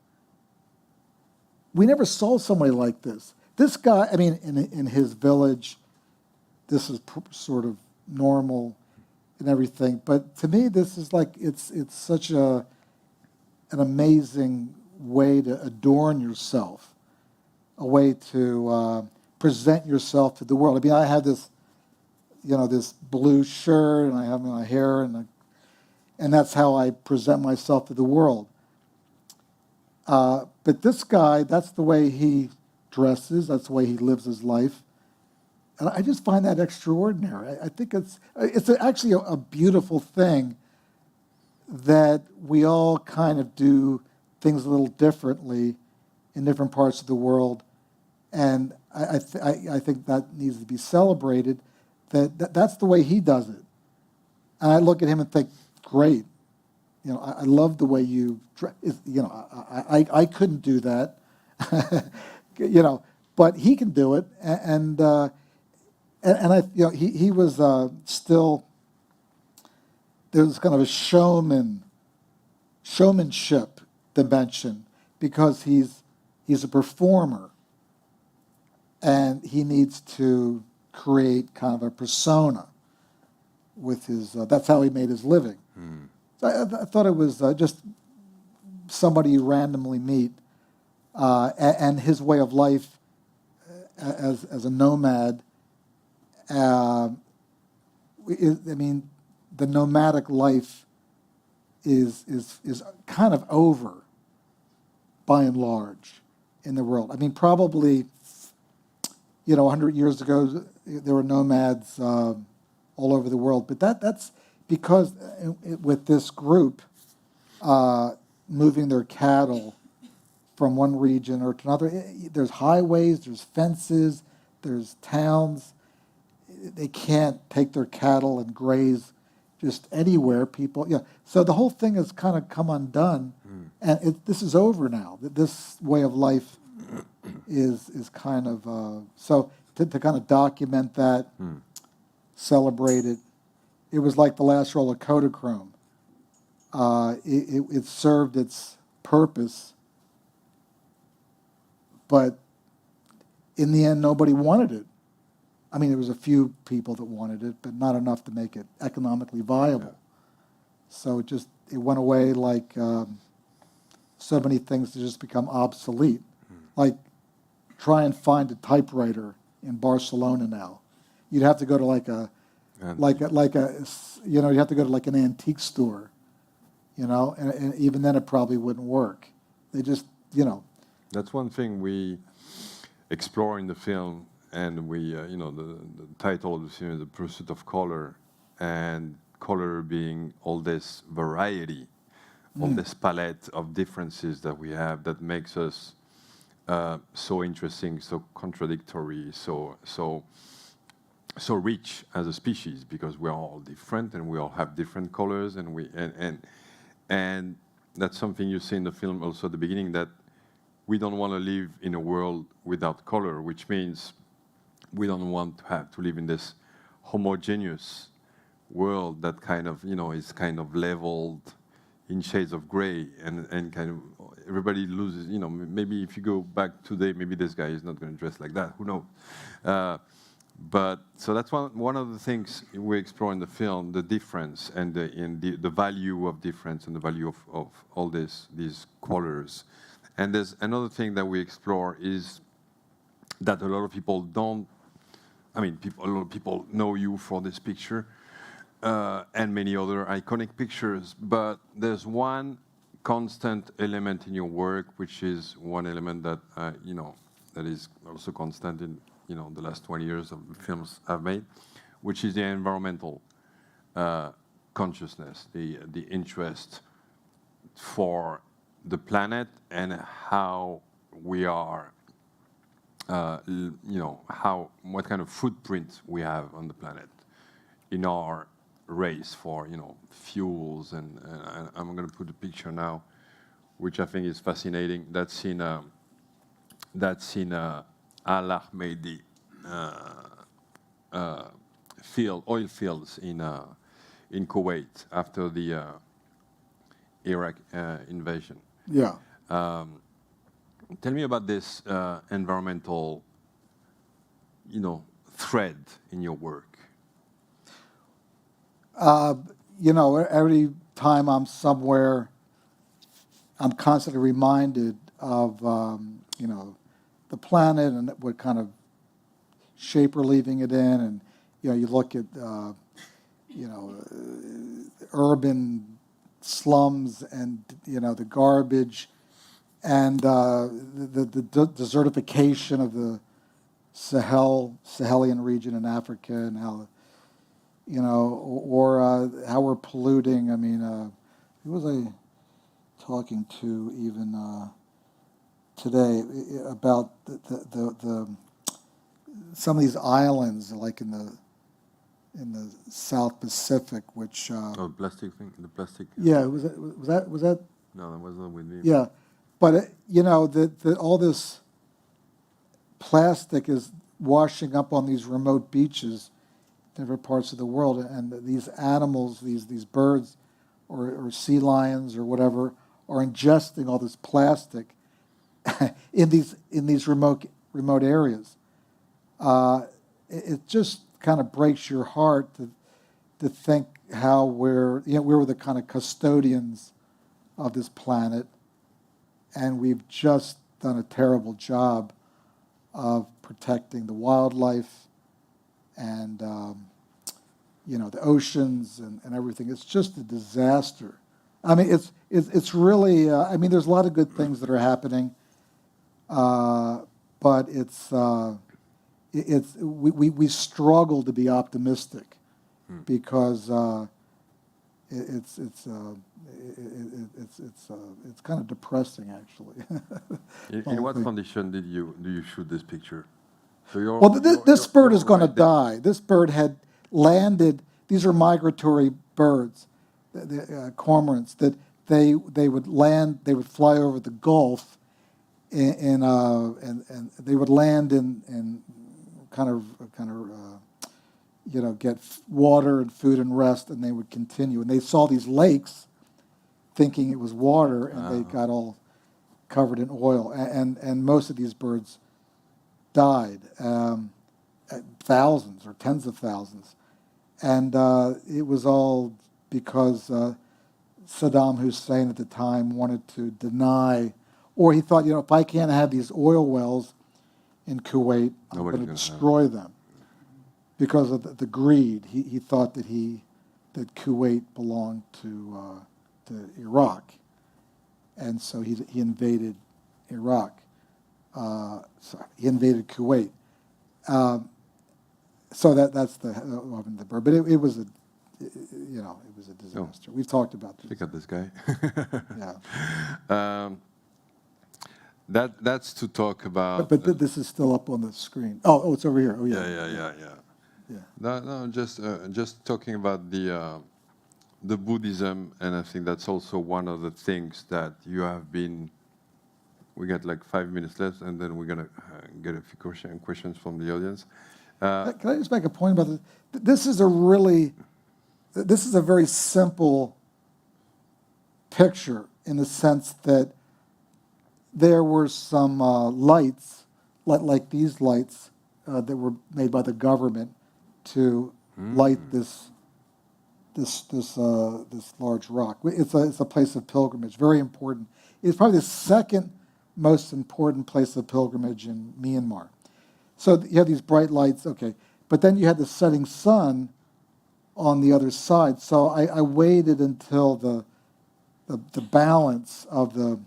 We never saw somebody like this. This guy, in his village, this is sort of normal and everything. But to me, this is like, it's such an amazing way to adorn yourself, a way to present yourself to the world. I have this, this blue shirt, and I have my hair, and that's how I present myself to the world. But this guy, that's the way he dresses, that's the way he lives his life. And I just find that extraordinary. I think it's actually a beautiful thing that we all kind of do things a little differently in different parts of the world. And I think that needs to be celebrated, that's the way he does it. And I look at him and think, great. I love the way you dress. I couldn't do that, but he can do it. And he was still, there was kind of a showmanship dimension because he's a performer, and he needs to create kind of a persona with his. That's how he made his living. So I thought it was just somebody you randomly meet, and his way of life as a nomad. The nomadic life is kind of over, by and large, in the world. Probably, 100 years ago, there were nomads all over the world, but that's because with this group moving their cattle from one region or to another. There's highways, there's fences, there's towns. They can't take their cattle and graze just anywhere. People, So the whole thing has kind of come undone, and this is over now. This way of life is kind of so to kind of document that, celebrate it. It was like the last roll of Kodachrome. It served its purpose, but in the end, nobody wanted it. I mean, there was a few people that wanted it, but not enough to make it economically viable. So it went away like so many things to just become obsolete. Like, try and find a typewriter in Barcelona now. You'd have to go to you have to go to like an antique store, and even then it probably wouldn't work. They just,
That's one thing we explore in the film, and we, the title of the film is The Pursuit of Color, and color being all this variety, all this palette of differences that we have that makes us so interesting, so contradictory, so rich as a species, because we're all different and we all have different colors, and that's something you see in the film also at the beginning, that we don't want to live in a world without color, which means we don't want to have to live in this homogeneous world that kind of, is kind of leveled in shades of gray, and kind of everybody loses, maybe if you go back today, maybe this guy is not going to dress like that, who knows? But so that's one of the things we explore in the film, the difference and the value of difference and the value of all these colors. And there's another thing that we explore is that a lot of people don't, a lot of people know you for this picture and many other iconic pictures, but there's one constant element in your work, which is one element that, that is also constant in, the last 20 years of the films I've made, which is the environmental consciousness, the interest for the planet and how we are, what kind of footprint we have on the planet in our race for, fuels. And I'm going to put a picture now, which I think is fascinating. That's in Al Ahmadi oil fields in Kuwait after the Iraq invasion.
Yeah.
Tell me about this environmental, thread in your work. Every time I'm somewhere, I'm constantly reminded of, the planet and what kind of shape we're leaving it in. And, you look at, urban slums and, the garbage and the desertification of the Sahelian region in Africa, and how, or how we're polluting. Who was I talking to even today about the some of these islands, like in the South Pacific, which plastic thing, the plastic.
Yeah, was that?
No, that wasn't with me.
Yeah, but all this plastic is washing up on these remote beaches, different parts of the world, and these animals, these birds, or sea lions or whatever, are ingesting all this plastic in these remote areas. It just kind of breaks your heart to think how we're the kind of custodians of this planet, and we've just done a terrible job of protecting the wildlife and the oceans and everything. It's just a disaster. It's really. There's a lot of good things that are happening, but we struggle to be optimistic because it's kind of depressing, actually.
In what condition do you shoot this picture? So
well, this bird is going to die. This bird had landed. These are migratory birds, the cormorants, that they would land. They would fly over the Gulf, and they would land in kind of get water and food and rest, and they would continue. And they saw these lakes, thinking it was water, and they got all covered in oil. And most of these birds died, thousands or tens of thousands. And it was all because Saddam Hussein at the time wanted to deny, or he thought, if I can't have these oil wells in Kuwait, I'm going to destroy them. Because of the greed, he thought that Kuwait belonged to Iraq, and so he invaded Iraq. He invaded Kuwait. So that's the bird. But it was a disaster. We've talked about this.
Look at this guy.
Yeah.
That's to talk about.
But this is still up on the screen. Oh, it's over here. Oh, yeah.
Yeah. No, just talking about the Buddhism, and I think that's also one of the things that you have been. We got like 5 minutes left, and then we're gonna get a few questions from the audience.
Can I just make a point about this? This is a very simple picture in the sense that there were some lights, like these lights, that were made by the government to light this large rock. It's a place of pilgrimage, very important. It's probably the second most important place of pilgrimage in Myanmar. So you have these bright lights, okay, but then you had the setting sun on the other side. So I waited until the balance of the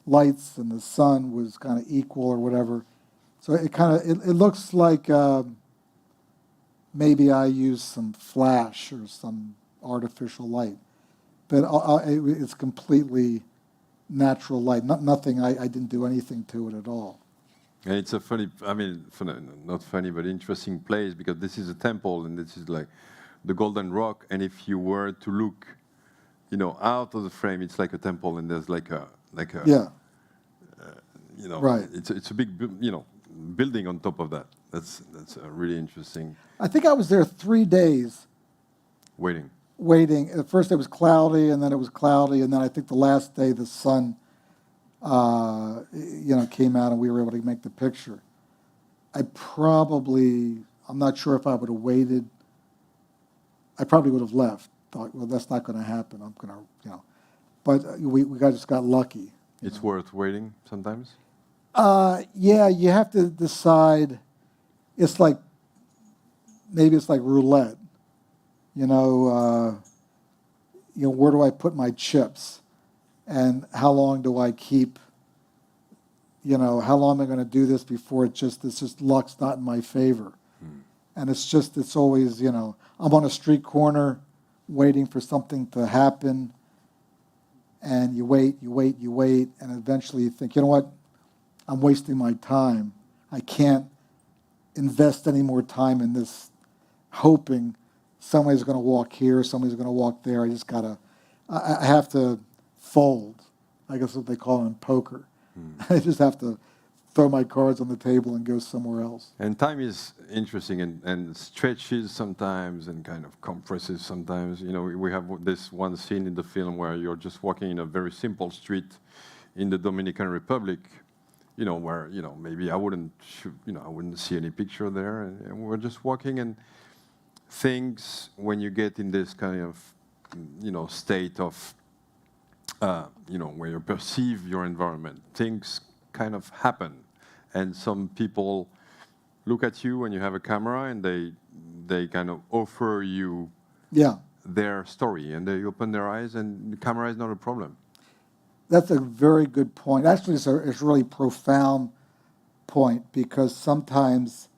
lights and the sun was kind of equal or whatever. So it looks like maybe I used some flash or some artificial light, but it's completely natural light. Nothing. I didn't do anything to it at all.
And it's a funny, not funny, but interesting place, because this is a temple, and this is like the Golden Rock. And if you were to look, out of the frame, it's like a temple, and there's like a
yeah. Right.
It's a big, building on top of that. That's really interesting.
I think I was there 3 days. Waiting. At first it was cloudy, and then it was cloudy, and then I think the last day the sun, came out, and we were able to make the picture. I'm not sure if I would have waited. I probably would have left. Thought, well, that's not going to happen. I'm going to, But we just got lucky.
It's worth waiting sometimes?
Yeah, you have to decide. It's like, maybe it's like roulette. Where do I put my chips? And how long do I keep, how long am I going to do this before it's just luck's not in my favor? And it's always, I'm on a street corner waiting for something to happen, and you wait, and eventually you think, you know what, I'm wasting my time. I can't invest any more time in this hoping somebody's going to walk here, somebody's going to walk there. I have to fold. I guess what they call it in poker. I just have to throw my cards on the table and go somewhere else.
And time is interesting and stretches sometimes and kind of compresses sometimes. We have this one scene in the film where you're just walking in a very simple street in the Dominican Republic, where, maybe I wouldn't shoot, I wouldn't see any picture there. And we're just walking, and things, when you get in this kind of, state of, where you perceive your environment, things kind of happen. And some people look at you when you have a camera, and they kind of offer you their story, and they open their eyes, and the camera is not a problem.
That's a very good point. Actually, it's a really profound point, because sometimes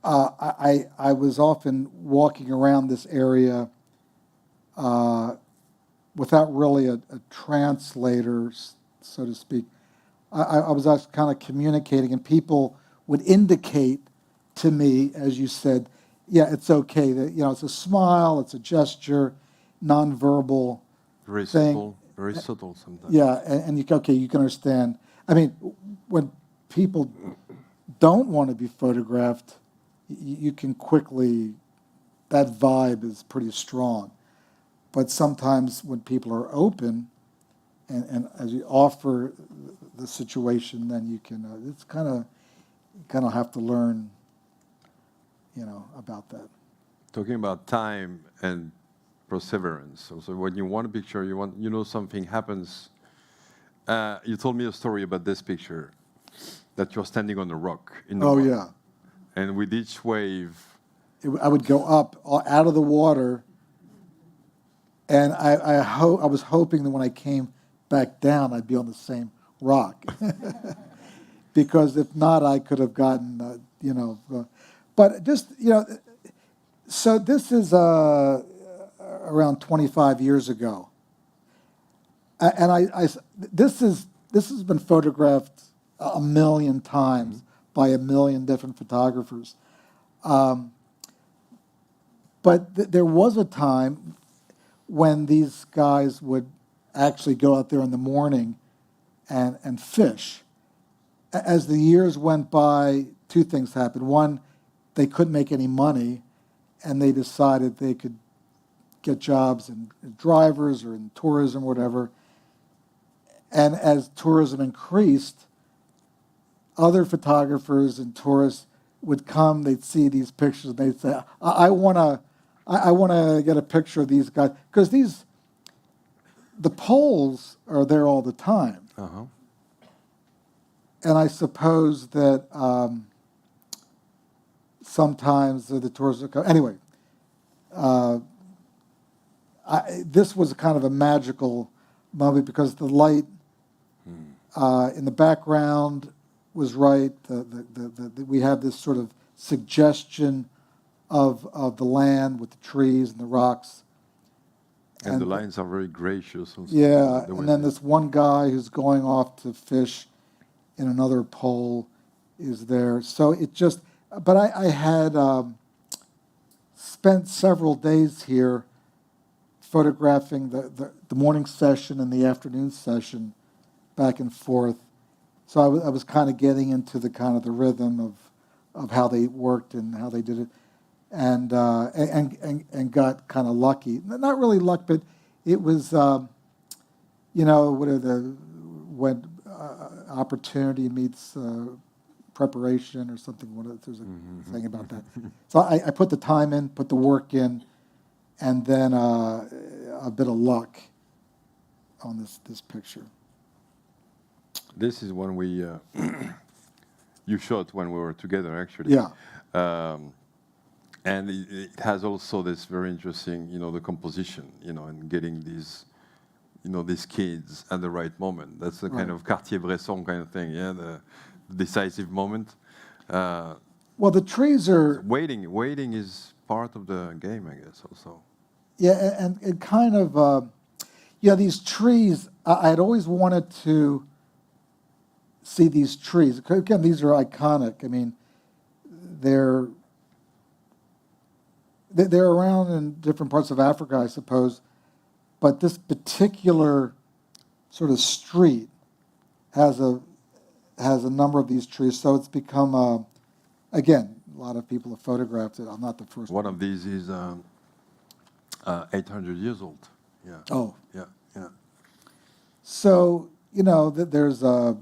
I was often walking around this area without really a translator, so to speak. I was actually kind of communicating, and people would indicate to me, as you said, yeah, it's okay. That, you know, it's a smile, it's a gesture, nonverbal
Very
thing.
subtle, very subtle sometimes.
Yeah, and you can understand. I mean, when people don't want to be photographed, you can quickly, that vibe is pretty strong. But sometimes when people are open, and as you offer the situation, then you can, it's kind of have to learn, about that.
Talking about time and perseverance. So when you want a picture, something happens. You told me a story about this picture, that you're standing on a rock in the water.
Yeah.
And with each wave,
I would go up out of the water, and I was hoping that when I came back down, I'd be on the same rock, because if not, I could have gotten, but just, so this is around 25 years ago, and this has been photographed a million times by a million different photographers, but there was a time when these guys would actually go out there in the morning and fish. As the years went by, two things happened. One, they couldn't make any money, and they decided they could get jobs in drivers or in tourism or whatever. And as tourism increased, other photographers and tourists would come, they'd see these pictures, and they'd say, I want to get a picture of these guys, because the poles are there all the time.
Uh-huh.
And I suppose that sometimes the tourists will come. Anyway, this was kind of a magical moment, because the light in the background was right. We have this sort of suggestion of the land with the trees and the rocks.
And the lines are very gracious. Also.
Yeah, and then this one guy who's going off to fish in another pole is there. So it just, but I had spent several days here photographing the morning session and the afternoon session back and forth. So I was kind of getting into the kind of the rhythm of how they worked and how they did it. And got kind of lucky. Not really luck, but it was, when opportunity meets preparation or something. There's a thing about that. So I put the time in, put the work in, and then a bit of luck on this picture.
This is when we you shot when we were together, actually.
Yeah.
And it has also this very interesting, the composition, and getting these, these kids at the right moment. That's the kind of Cartier-Bresson kind of thing, yeah, the decisive moment.
Well, the trees are...
Waiting is part of the game, I guess, also.
Yeah, and kind of, these trees, I'd always wanted to see these trees. Again, these are iconic. I mean, they're around in different parts of Africa, I suppose, but this particular sort of street has a number of these trees, so it's become, again, a lot of people have photographed it. I'm not the first
one. One of these is 800 years old. Yeah.
Oh.
Yeah.
So, there's a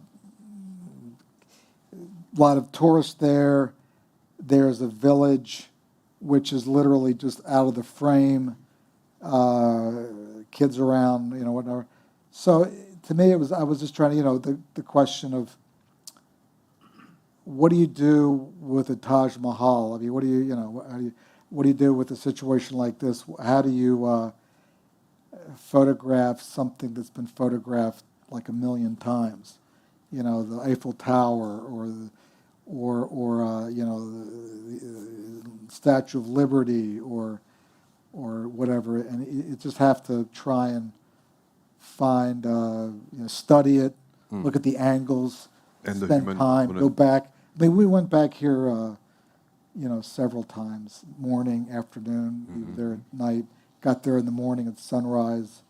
lot of tourists there. There's a village which is literally just out of the frame, kids around, whatever. So to me, I was just trying to, the question of, what do you do with a Taj Mahal? I mean, what do you do with a situation like this? How do you photograph something that's been photographed like a million times? The Eiffel Tower or the Statue of Liberty or or whatever, and you just have to try and find, study it, look at the angles,
and
spend time, go back. I mean, we went back here, several times, morning, afternoon, we were there at night, got there in the morning at sunrise.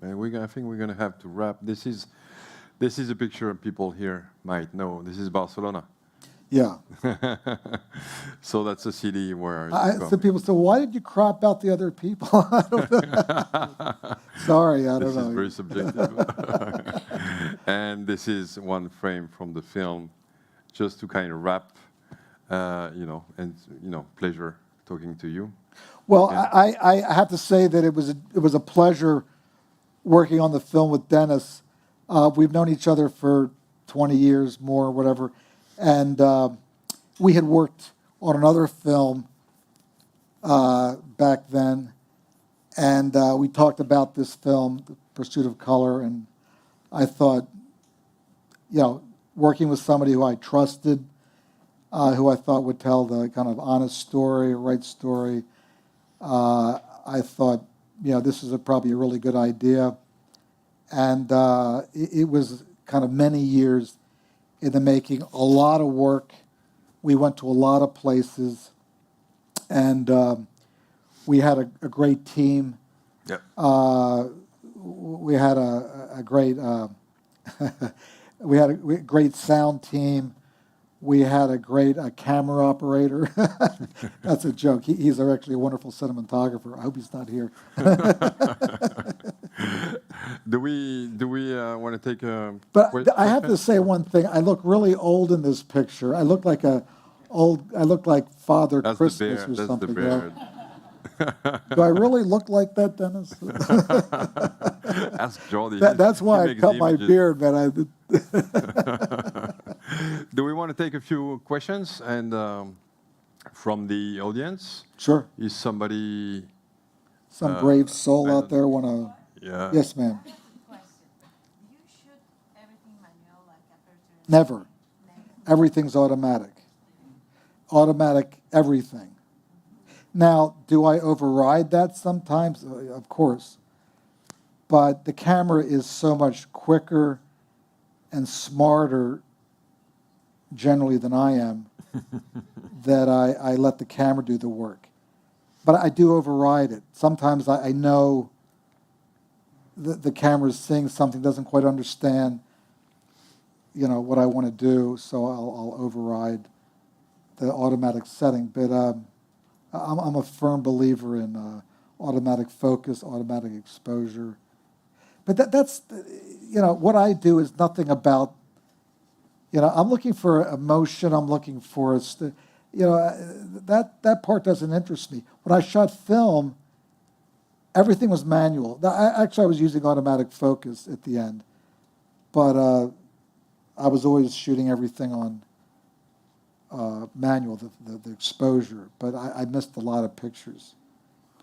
Man, I think we're going to have to wrap. This is a picture people here might know. This is Barcelona.
Yeah.
So that's a city where...
Some people say, why did you crop out the other people? I don't know. Sorry, I don't know.
This is very subjective. And this is one frame from the film, just to kind of wrap, pleasure talking to you.
Well, yeah. I have to say that it was a pleasure working on the film with Denis. We've known each other for 20 years more, or whatever. And we had worked on another film back then, and we talked about this film, The Pursuit of Color, and I thought, working with somebody who I trusted, who I thought would tell the kind of honest story, right story, I thought, this is probably a really good idea. And it was kind of many years in the making, a lot of work. We went to a lot of places, and we had a great team.
Yep.
We had a great great sound team. We had a great camera operator. That's a joke. He's actually a wonderful cinematographer. I hope he's not here.
Do we want to take a...
But I have to say one thing. I look really old in this picture. I look like Father Christmas or something.
That's the beard.
Do I really look like that, Denis?
Ask Jordi.
That's why I cut my beard, man.
Do we want to take a few questions and from the audience?
Sure.
Is somebody...
Some brave soul out there want to...
Yeah.
Yes, ma'am.
Question. Do you shoot everything manual like aperture?
Never. Everything's automatic. Automatic everything. Now, do I override that sometimes? Of course. But the camera is so much quicker and smarter generally than I am that I let the camera do the work. But I do override it. Sometimes I know the camera's seeing something, doesn't quite understand, what I want to do, so I'll override the automatic setting. But I'm a firm believer in automatic focus, automatic exposure. But that's, what I do is nothing about, I'm looking for emotion, I'm looking for, that part doesn't interest me. When I shot film, everything was manual. Actually, I was using automatic focus at the end, but I was always shooting everything on manual, the exposure. But I missed a lot of pictures.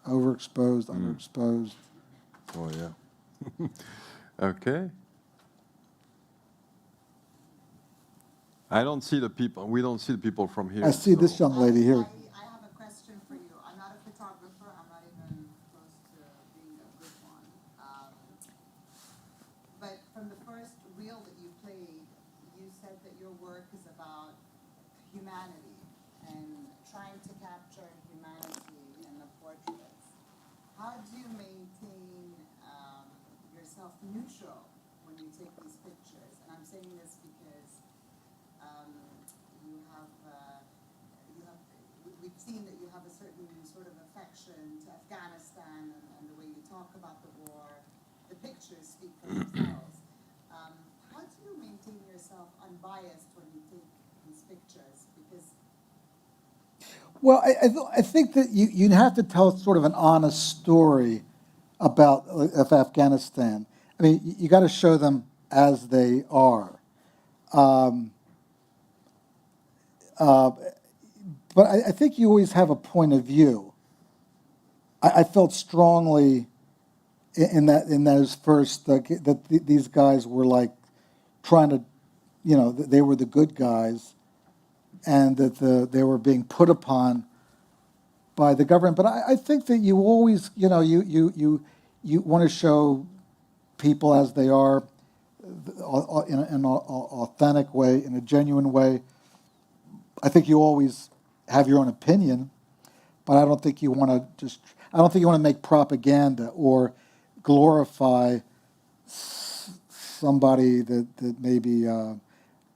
Overexposed, underexposed.
Oh, yeah. Okay. I don't see the people. We don't see the people from here.
I see this young lady here.
I have a question for you. I'm not a photographer. I'm not even close to being a good one. But from the first reel that you played, you said that your work is about humanity and trying to capture humanity in the portraits. How do you maintain yourself neutral when you take these pictures? And I'm saying this because we've seen that you have a certain sort of affection to Afghanistan and the way you talk about the war. The pictures speak for themselves. How do you maintain yourself unbiased when you take these pictures? Because
well, I think that you have to tell sort of an honest story about of Afghanistan. I mean, you got to show them as they are. But I think you always have a point of view. I felt strongly in those first that these guys were like trying to, they were the good guys, and that they were being put upon by the government. But I think that you always, you know, you want to show people as they are in an authentic way, in a genuine way. I think you always have your own opinion, but I don't think you want to make propaganda or glorify somebody that maybe,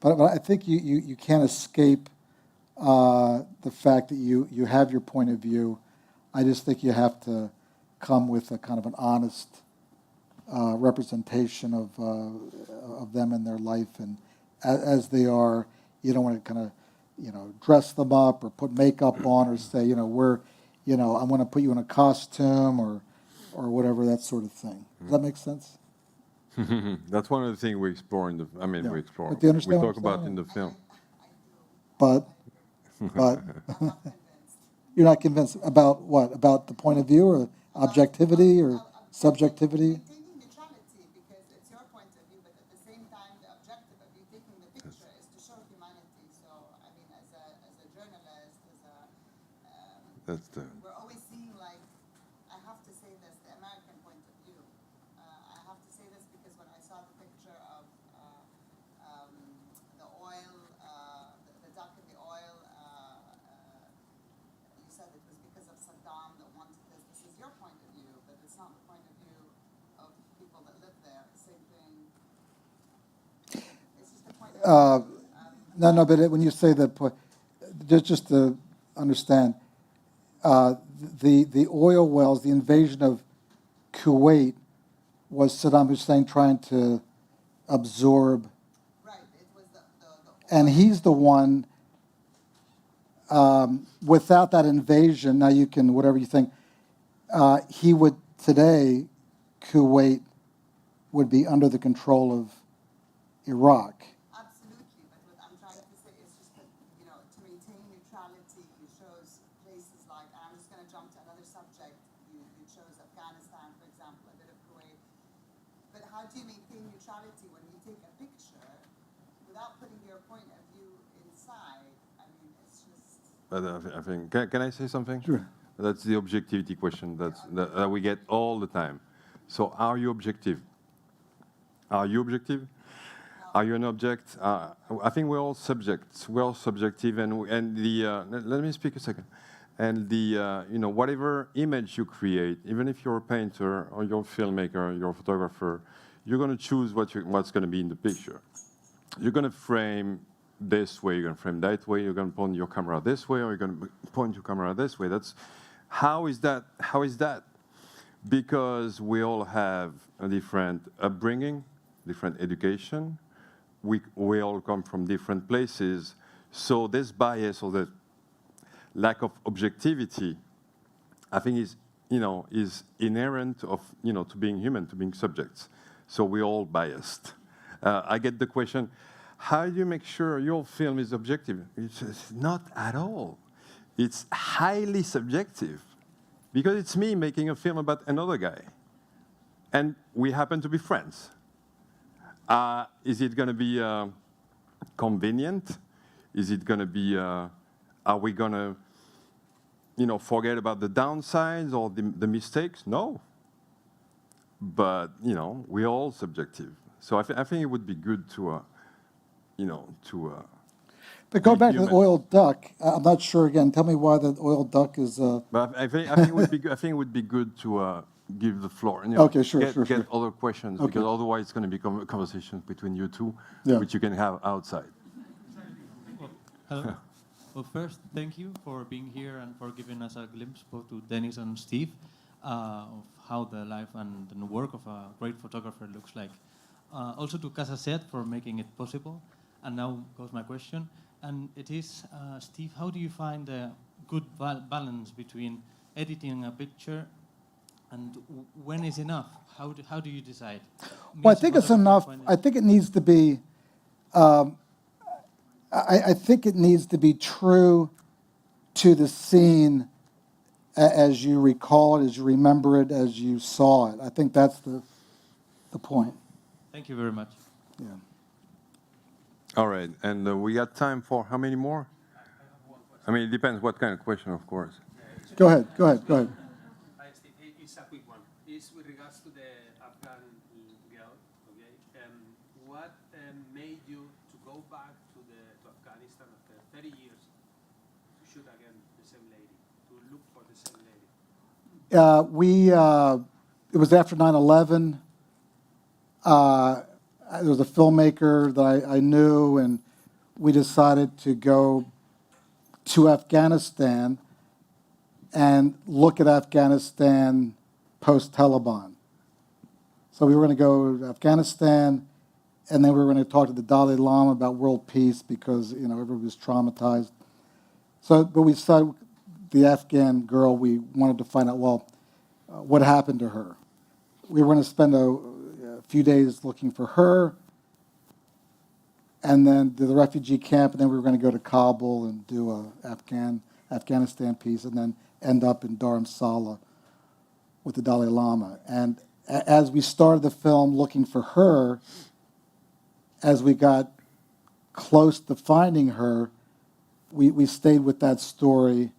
but I think you can't escape the fact that you have your point of view. I just think you have to come with a kind of an honest representation of them in their life and as they are. You don't want to kind of, you know, dress them up or put makeup on or say, you know, I'm going to put you in a costume or whatever, that sort of thing. Does that make sense?
That's one of the things we explore in the. I mean,
Yeah.
we explore.
But do you understand
We
what
talk
I'm
about
saying?
in the film.
But you're not convinced about what? About the point of view or objectivity or subjectivity?
Maintaining neutrality because it's your point of view, but at the same time, the objective of you taking the picture is to show humanity. So, I mean, as a journalist,
That's the.
we're always seeing, like, I have to say this, the American point of view. I have to say this because when I saw the picture of the oil, the duck in the oil, you said it was because of Saddam that wanted this. This is your point of view, but it's not the point of view of people that live there. Same thing. It's just the point of view.
No, but when you say that, just to understand, the oil wells, the invasion of Kuwait, was Saddam Hussein trying to absorb,
Right. It was the
and he's the one. Without that invasion, now you can whatever you think. He would today, Kuwait would be under the control of Iraq.
Absolutely, but what I'm trying to say is just that, you know, to maintain neutrality, you chose places like, and I'm just going to jump to another subject, you chose Afghanistan, for example, a bit of Kuwait. But how do you maintain neutrality when you take a picture without putting your point of view inside? I mean, it's just...
But I think. Can I say something?
Sure.
That's the objectivity question that we get all the time. So, are you objective? Are you objective? Are you an object? I think we're all subjects. We're all subjective, and the. Let me speak a second. And the you know, whatever image you create, even if you're a painter or you're a filmmaker, you're a photographer, you're going to choose what's going to be in the picture. You're going to frame this way, you're going to frame that way, you're going to point your camera this way, or you're going to point your camera this way. That's how is that? How is that? Because we all have a different upbringing, different education. We all come from different places. So this bias or the lack of objectivity, I think is inherent of, to being human, to being subjects. So we're all biased. I get the question, how do you make sure your film is objective? It's not at all. It's highly subjective because it's me making a film about another guy. And we happen to be friends. Is it going to be convenient? Is it going to be, are we going to, forget about the downsides or the mistakes? No. But, we're all subjective. So I think it would be good to,
But go back to the oil duck. I'm not sure again. Tell me why the oil duck is.
But I think it would be good. I think it would be good to give the floor.
Okay, sure.
Get other questions because otherwise it's going to become a conversation between you two, which you can have outside.
Well, hello. Well, first, thank you for being here and for giving us a glimpse, both to Denis and Steve, of how the life and the work of a great photographer looks like. Also to CASA SEAT for making it possible. And now goes my question. And it is, Steve, how do you find a good balance between editing a picture and when is enough? How do you decide?
Well, I think it's enough. I think it needs to be, I think it needs to be true to the scene as you recall it, as you remember it, as you saw it. I think that's the point.
Thank you very much.
Yeah.
All right, and we got time for how many more? I mean, it depends what kind of question, of course.
Go ahead.
Hi, Steve. It's a quick one. It's with regards to the Afghan girl. Okay. What made you to go back to Afghanistan after 30 years to shoot again the same lady, to look for the same lady?
It was after 9/11. There was a filmmaker that I knew, and we decided to go to Afghanistan and look at Afghanistan post-Taliban. So we were going to go to Afghanistan, and then we were going to talk to the Dalai Lama about world peace because, everybody was traumatized. But we decided the Afghan girl, we wanted to find out, what happened to her. We were going to spend a few days looking for her, and then to the refugee camp, and then we were going to go to Kabul and do a Afghanistan piece, and then end up in Dharamsala with the Dalai Lama. And as we started the film looking for her, as we got close to finding her, we stayed with that story,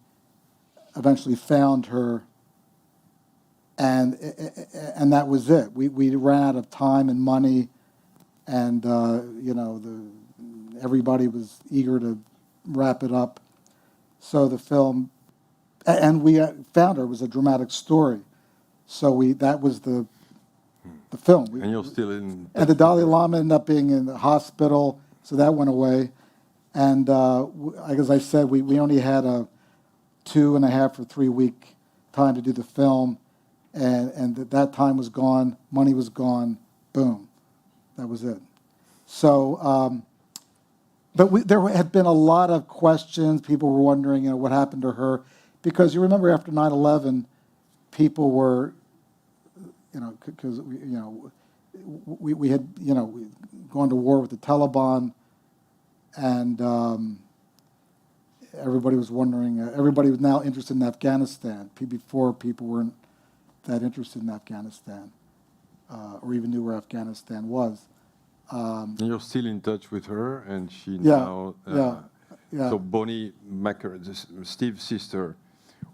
eventually found her, and that was it. We ran out of time and money, and everybody was eager to wrap it up. So the film, and we found her. It was a dramatic story. So that was the film.
And you're still in.
And the Dalai Lama ended up being in the hospital, so that went away. And as I said, we only had a 2.5 or 3 week time to do the film, and that time was gone, money was gone, boom, that was it. So, but there had been a lot of questions. People were wondering, what happened to her, because you remember after 9/11, people were, because we had gone to war with the Taliban, and everybody was wondering. Everybody was now interested in Afghanistan. Before, people weren't that interested in Afghanistan, or even knew where Afghanistan was.
And you're still in touch with her, and she now. So Bonnie McCurry, Steve's sister,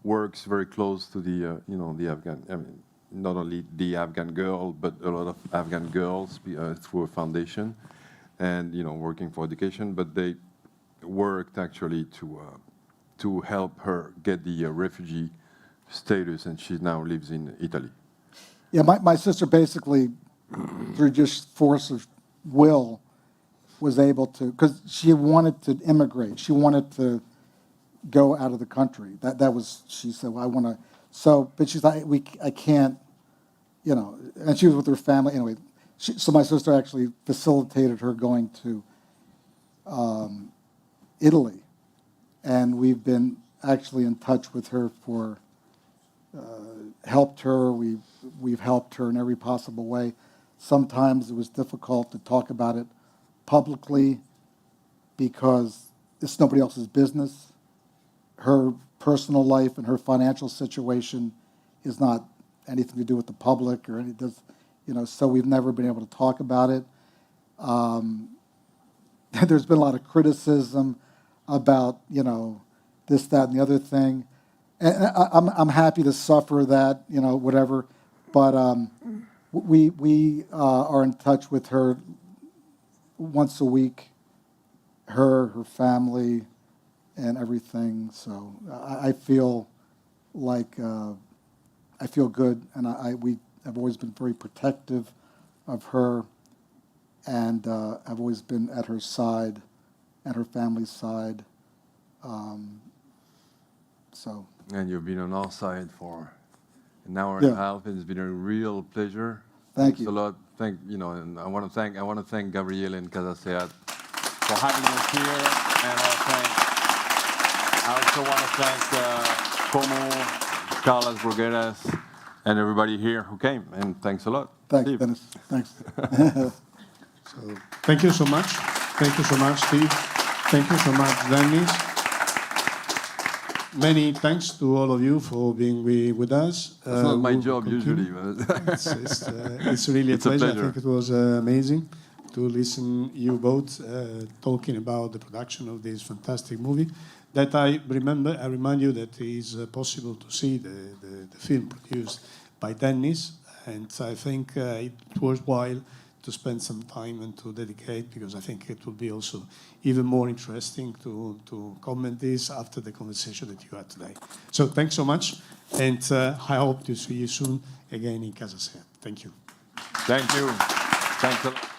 works very close to the the Afghan. I mean, not only the Afghan girl, but a lot of Afghan girls through a foundation, and working for education. But they worked actually to help her get the refugee status, and she now lives in Italy.
Yeah, my sister basically, through just force of will, was able to, because she wanted to immigrate. She wanted to go out of the country. That was, she said, I want to. So, but she's like, I can't, and she was with her family anyway. So my sister actually facilitated her going to Italy, and we've been actually in touch with her for, helped her. We've helped her in every possible way. Sometimes it was difficult to talk about it publicly because it's nobody else's business. Her personal life and her financial situation is not anything to do with the public or so we've never been able to talk about it. There's been a lot of criticism about, this, that, and the other thing. And I'm happy to suffer that, whatever. But we are in touch with her once a week, her family, and everything. So I feel like I feel good, and we have always been very protective of her, and I've always been at her side, at her family's side.
And you've been on our side for an hour and a half, and it's been a real pleasure.
Thanks you
a lot. And I want to thank Gabriele and CASA SEAT for having us here, and I also want to thank Como, Carlos Brugueras, and everybody here who came. And thanks a lot.
Thanks,
Steve.
Dennis. Thanks.
So thank you so much. Thank you so much, Steve. Thank you so much, Dennis. Many thanks to all of you for being with us.
It's not my job usually.
It's really a pleasure. I think it was amazing to listen you both talking about the production of this fantastic movie. that I remind you that it is possible to see the film produced by Denis, and I think it worthwhile to spend some time and to dedicate, because I think it will be also even more interesting to comment this after the conversation that you had today. So thanks so much, and I hope to see you soon again in CASA SEAT. Thank you.
Thank you. Thanks a lot.